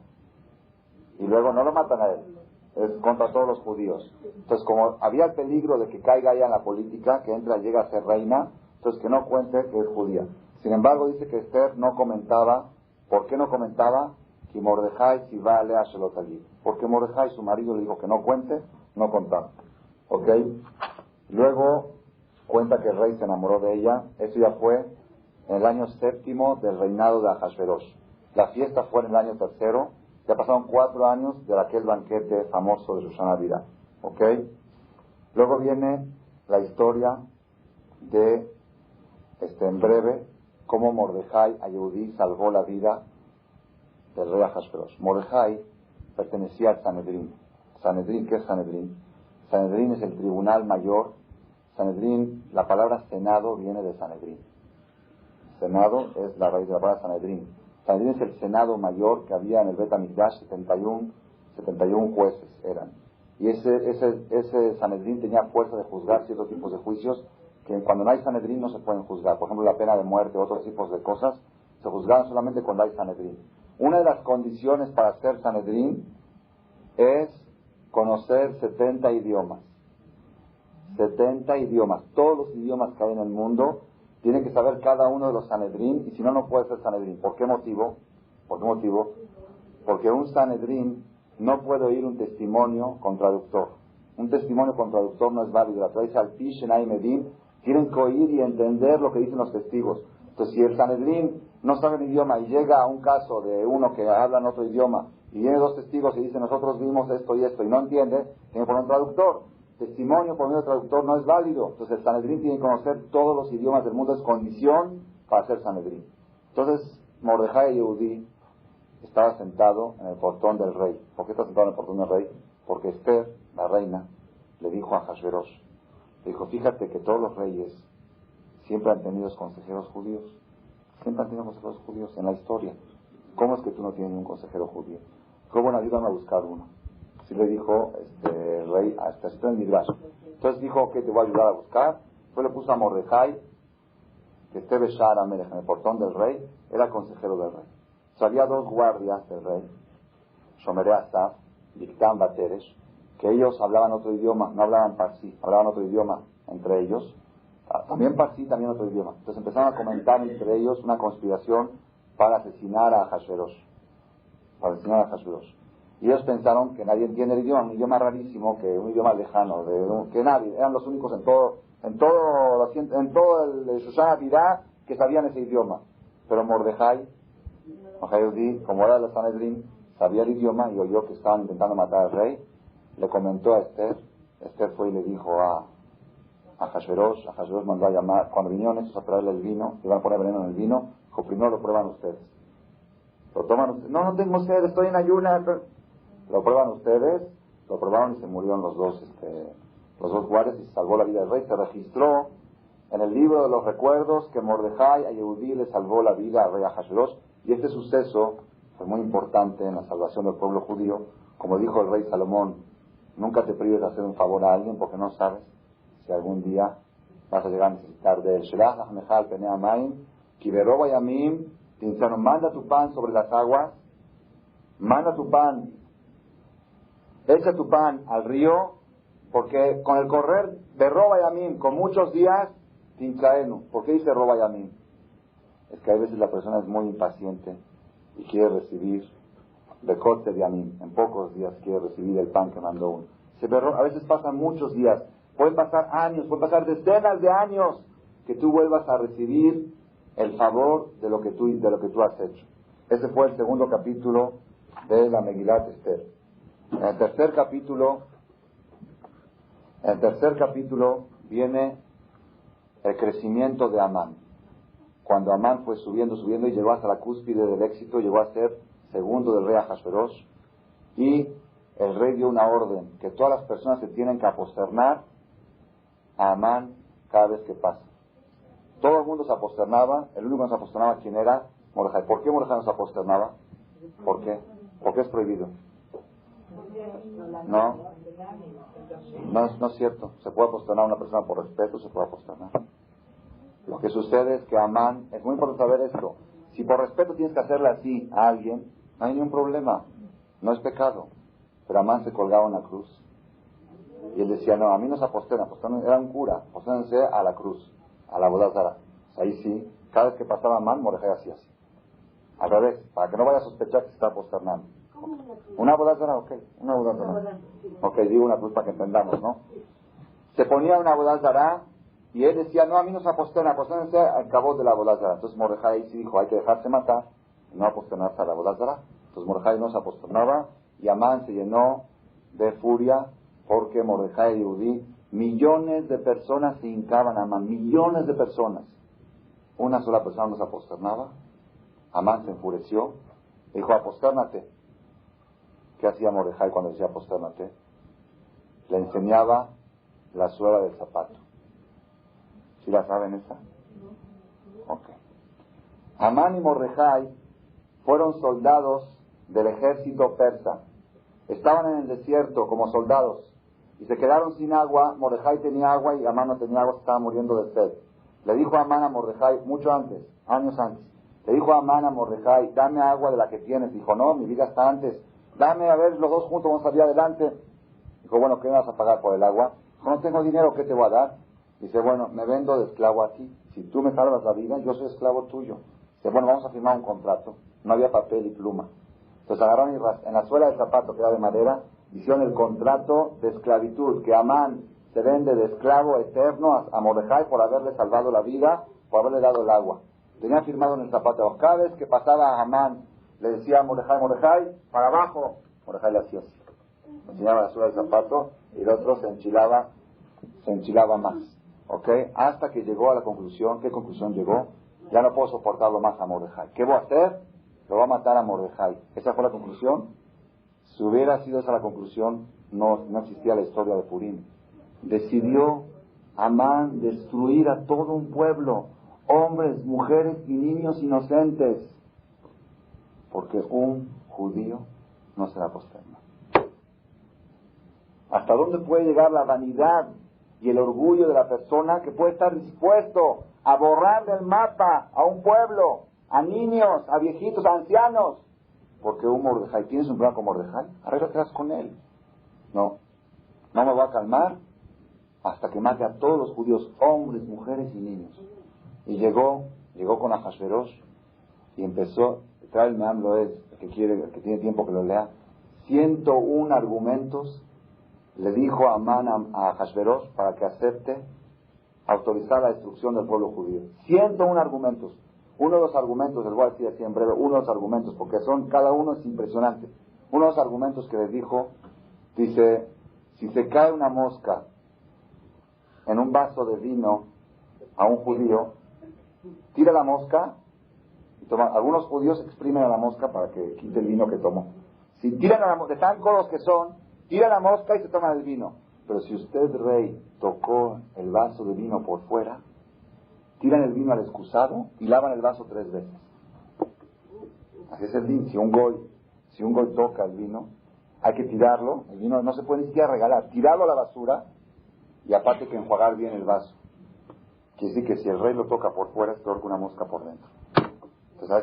y luego no lo matan a él. Es contra todos los judíos. Entonces, como había el peligro de que caiga ella en la política, que entra y llega a ser reina, entonces que no cuente que es judía. Sin embargo, dice que Esther no comentaba. ¿Por qué no comentaba? Que Mordejai si va a leer Shelotagid. Porque Mordejai, su marido, le dijo que no cuente, no contaba. ¿Ok? Luego cuenta que el rey se enamoró de ella. Eso ya fue en el año 7 del reinado de Ahashverosh. La fiesta fue en el año 3. Ya pasaron 4 años de aquel banquete famoso de Shoshana Dira. ¿Ok? Luego viene la historia de, en breve, cómo Mordejai a Yehudí salvó la vida del rey Ahashverosh. Mordejai pertenecía al Sanedrín. ¿Sanedrín? ¿Qué es Sanedrín? Sanedrín es el tribunal mayor. Sanedrín, la palabra Senado viene de Sanedrín. Senado es la raíz de la palabra Sanedrín. Sanedrín es el Senado mayor que había en el Bet HaMikdash, 71 jueces eran. Y ese Sanedrín tenía fuerza de juzgar ciertos tipos de juicios que cuando no hay Sanedrín no se pueden juzgar. Por ejemplo, la pena de muerte, otros tipos de cosas, se juzgaban solamente cuando hay Sanedrín. Una de las condiciones para ser Sanedrín es conocer 70 idiomas. 70 idiomas. Todos los idiomas que hay en el mundo tiene que saber cada uno de los Sanedrín, y si no, no puede ser Sanedrín. ¿Por qué motivo? ¿Por qué motivo? Porque un Sanedrín no puede oír un testimonio con traductor. Un testimonio con traductor no es válido. La Torah dice al Pishenai Medim, tienen que oír y entender lo que dicen los testigos. Entonces, si el Sanedrín no saben idioma, y llega a un caso de uno que habla en otro idioma, y viene dos testigos y dice, nosotros vimos esto y esto, y no entiende, tiene que poner un traductor. Testimonio por medio de traductor no es válido. Entonces el Sanedrín tiene que conocer todos los idiomas del mundo, es condición para ser Sanedrín. Entonces Mordejai Yehudí estaba sentado en el portón del rey. ¿Por qué está sentado en el portón del rey? Porque Esther, la reina, le dijo a Hashverosh, le dijo, fíjate que todos los reyes siempre han tenido consejeros judíos. Siempre han tenido consejeros judíos en la historia. ¿Cómo es que tú no tienes un consejero judío? Dijo, bueno, ayúdame a buscar uno. Así le dijo el rey, hasta está en el Midrash. Entonces dijo, que te voy a ayudar a buscar. Entonces le puso a Mordejai, que esté Beshar Amelech, en el portón del rey, era consejero del rey. O sea, había dos guardias del rey, Shomerei Asaf, Bigtam Bateresh, que ellos hablaban otro idioma, no hablaban Parsi, hablaban otro idioma entre ellos. También Parsi, también otro idioma. Entonces empezaron a comentar entre ellos una conspiración para asesinar a Hashverosh. Y ellos pensaron que nadie entiende el idioma, un idioma rarísimo, que un idioma lejano, que nadie, eran los únicos en todo el Shoshana Birá que sabían ese idioma. Pero Mordejai, como era de Sanedrín, sabía el idioma y oyó que estaban intentando matar al rey, le comentó a Esther. Esther fue y le dijo a Hashverosh mandó a llamar, cuando vinieron estos a traerle el vino, iban a poner veneno en el vino, dijo, primero lo prueban ustedes. Lo toman ustedes, no tengo sed, estoy en ayunas. Lo prueban ustedes, lo probaron y se murieron los dos guardias y se salvó la vida del rey. Se registró en el libro de los recuerdos que Mordejai a Yehudí le salvó la vida al rey Ahasuerus, y este suceso fue muy importante en la salvación del pueblo judío. Como dijo el rey Salomón, nunca te prives de hacer un favor a alguien porque no sabes si algún día vas a llegar a necesitar de él. Shelach Ahmechal Penei Hamayim, Ki beroba yamim, Tinzano, manda tu pan sobre las aguas, manda tu pan, echa tu pan al río, porque con el correr de roba yamim, con muchos días, Tinzaenu. ¿Por qué dice roba yamim? Es que a veces la persona es muy impaciente y quiere recibir de corte de yamim, en pocos días quiere recibir el pan que mandó uno. A veces pasan muchos días, pueden pasar años, pueden pasar decenas de años que tú vuelvas a recibir el favor de lo que tú has hecho. Ese fue el segundo capítulo de la Megilat Esther. En el tercer capítulo viene el crecimiento de Amán. Cuando Amán fue subiendo y llegó hasta la cúspide del éxito, llegó a ser segundo del rey Ahasuerus, y el rey dio una orden que todas las personas se tienen que aposternar a Amán cada vez que pasa. Todo el mundo se aposternaba, el único que no se aposternaba, ¿quién era? Mordejai. ¿Por qué Mordejai no se aposternaba? ¿Por qué? Porque es prohibido. No es cierto. Se puede aposternar a una persona por respeto, se puede aposternar. Lo que sucede es que Amán, es muy importante saber esto, si por respeto tienes que hacerle así a alguien, no hay ningún problema, no es pecado. Pero Amán se colgaba en la cruz y él decía, no, a mí no se aposternan, era un cura, aposternense a la cruz, a la boda zara. Ahí sí, cada vez que pasaba Amán, Mordejai hacía así, al revés, para que no vaya a sospechar que se está aposternando. Una boda zara, una boda zara. Digo una cruz para que entendamos, ¿no? Se ponía una boda zara y él decía, no, a mí no se aposternan, aposternense al cabo de la boda zara. Entonces Mordejai sí dijo, hay que dejarse matar y no aposternarse a la boda zara. Entonces Mordejai no se aposternaba y Amán se llenó de furia porque Mordejai y Yehudí, millones de personas se hincaban a Amán, millones de personas. Una sola persona no se aposternaba. Amán se enfureció, dijo, apostérnate. ¿Qué hacía Mordejai cuando decía apostérnate? Le enseñaba la suela del zapato. ¿Sí la saben esa? Ok. Amán y Mordejai fueron soldados del ejército persa. Estaban en el desierto como soldados y se quedaron sin agua. Mordejai tenía agua y Amán no tenía agua, se estaba muriendo de sed. Le dijo Amán a Mordejai, mucho antes, años antes, le dijo Amán a Mordejai, dame agua de la que tienes. Dijo, no, mi vida está antes, dame, a ver, los dos juntos vamos a salir adelante. Dijo, bueno, ¿qué me vas a pagar por el agua? Dijo, no tengo dinero, ¿qué te voy a dar? Dice, bueno, me vendo de esclavo a ti, si tú me salvas la vida, yo soy esclavo tuyo. Dice, bueno, vamos a firmar un contrato. No había papel y pluma. Entonces agarraron en la suela del zapato, que era de madera, hicieron el contrato de esclavitud, que Amán se vende de esclavo eterno a Mordejai por haberle salvado la vida, por haberle dado el agua. Tenía firmado en el zapato. Cada vez que pasaba a Amán, le decía a Mordejai, para abajo. Mordejai le hacía así. Enseñaba la suela del zapato y el otro se enchilaba más. ¿Ok? Hasta que llegó a la conclusión. ¿Qué conclusión llegó? Ya no puedo soportarlo más a Mordejai. ¿Qué voy a hacer? Lo voy a matar a Mordejai. ¿Esa fue la conclusión? Si hubiera sido esa la conclusión, no existía la historia de Purim. Decidió Amán destruir a todo un pueblo, hombres, mujeres y niños inocentes, porque un judío no será posterno. ¿Hasta dónde puede llegar la vanidad y el orgullo de la persona que puede estar dispuesto a borrar del mapa a un pueblo, a niños, a viejitos, a ancianos? Porque un Mordejai, ¿tienes un problema con Mordejai? Arréglatelas con él. No me voy a calmar hasta que mate a todos los judíos, hombres, mujeres y niños. Y llegó con Ahasverosh y empezó, trae el Meam Loed, el que tiene tiempo que lo lea, 101 argumentos le dijo a Amán a Ahasverosh para que acepte autorizar la destrucción del pueblo judío. 101 argumentos. Uno de los argumentos, les voy a decir así en breve, uno de los argumentos, porque cada uno es impresionante. Uno de los argumentos que les dijo, dice, si se cae una mosca en un vaso de vino a un judío, tira la mosca y toma. Algunos judíos exprimen a la mosca para que quite el vino que tomó. Si tiran a la mosca, de tan codos que son, tira la mosca y se toma el vino. Pero si usted, rey, tocó el vaso de vino por fuera, tiran el vino al excusado y lavan el vaso 3 veces. Así es el din. Si un goy toca el vino, hay que tirarlo. El vino no se puede ni siquiera regalar. Tirarlo a la basura y aparte que enjuagar bien el vaso. Quiere decir que si el rey lo toca por fuera es peor que una mosca por dentro. Entonces a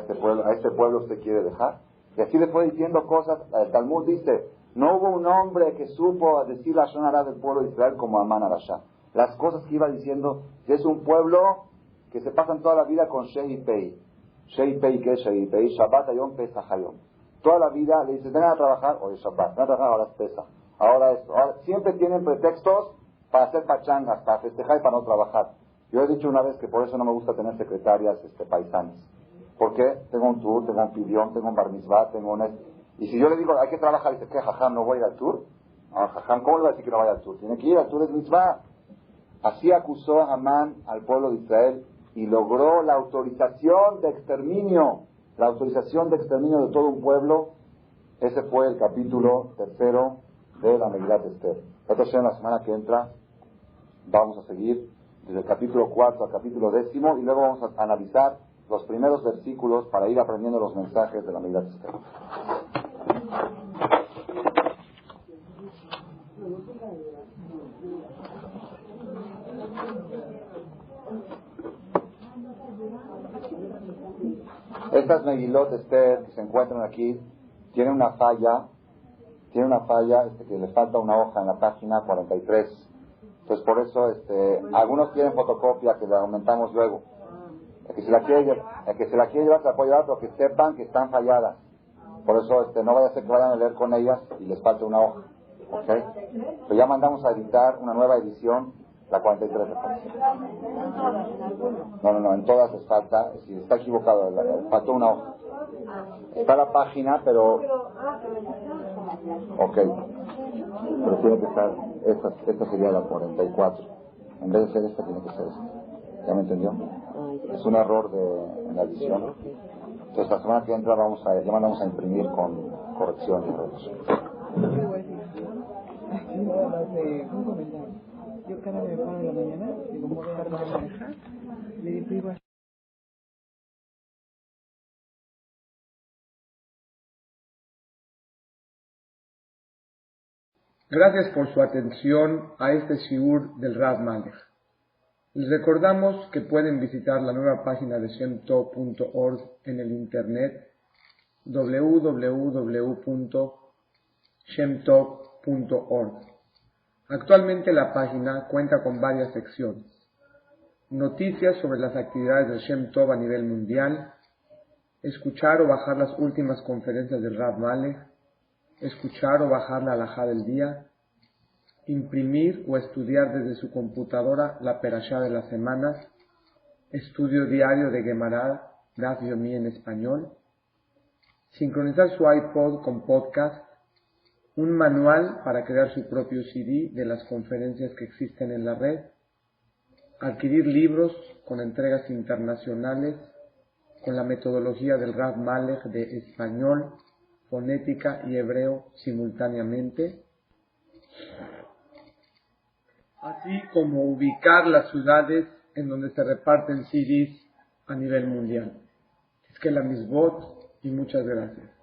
este pueblo usted quiere dejar. Y así le fue diciendo cosas. El Talmud dice, no hubo un hombre que supo decir la Shon Hará del pueblo de Israel como Amán Arashá. Las cosas que iba diciendo, es un pueblo que se pasan toda la vida con Shehi Pei. Shehi Pei, ¿qué es Shehi Pei? Shabbat Hayom Pesach Hayom. Toda la vida le dices, vengan a trabajar, hoy es Shabbat, vengan a trabajar, ahora es Pesach. Ahora esto. Siempre tienen pretextos para hacer pachangas, para festejar y para no trabajar. Yo he dicho una vez que por eso no me gusta tener secretarias paisanas. ¿Por qué? Tengo un tour, tengo un pidión, tengo un bar mitzvah, tengo un... Y si yo le digo, hay que trabajar, dice, ¿qué, jajam, no voy a ir al tour? No, jajam, ¿cómo le va a decir que no vaya al tour? Tiene que ir al tour, es mitzvah. Así acusó a Amán al pueblo de Israel y logró la autorización de exterminio. La autorización de exterminio de todo un pueblo. Ese fue el capítulo 3 de la Megilat Esther. La semana que entra vamos a seguir desde el capítulo 4 al capítulo 10 y luego vamos a analizar los primeros versículos para ir aprendiendo los mensajes de la Megilat Esther. Estas Megilot Esther que se encuentran aquí tienen una falla que le falta una hoja en la página 43. Entonces por eso algunos tienen fotocopia que la aumentamos luego. El que se la quiere llevar se la puede llevar, pero que sepan que están falladas. Por eso no vaya a ser que vayan a leer con ellas y les falte una hoja. ¿Ok? Pero ya mandamos a editar una nueva edición, la 43. No, en todas les falta, si está equivocado, faltó una hoja. Está la página, pero... Ok. Pero tiene que estar, esta sería la 44. En vez de ser esta, tiene que ser esta. ¿Ya me entendió? Es un error en la edición. Entonces la semana que entra ya mandamos a imprimir con corrección y redacción. Un comentario. Yo cada vez me paro en la mañana y como voy a manejar, le digo así. Gracias por su atención a este shiur del Rav Malech. Les recordamos que pueden visitar la nueva página de shemtov.org en el internet www.shemtov.org. Actualmente la página cuenta con varias secciones: noticias sobre las actividades de Shem Tov a nivel mundial, escuchar o bajar las últimas conferencias del Rav Malech, escuchar o bajar la halajá del día, imprimir o estudiar desde su computadora la perashá de las semanas, estudio diario de Gemara, Daf Yomi en español, sincronizar su iPod con podcast, un manual para crear su propio CD de las conferencias que existen en la red, adquirir libros con entregas internacionales con la metodología del Rav Malek de español, fonética y hebreo simultáneamente, así como ubicar las ciudades en donde se reparten CDs a nivel mundial. Es que la misbot y muchas gracias.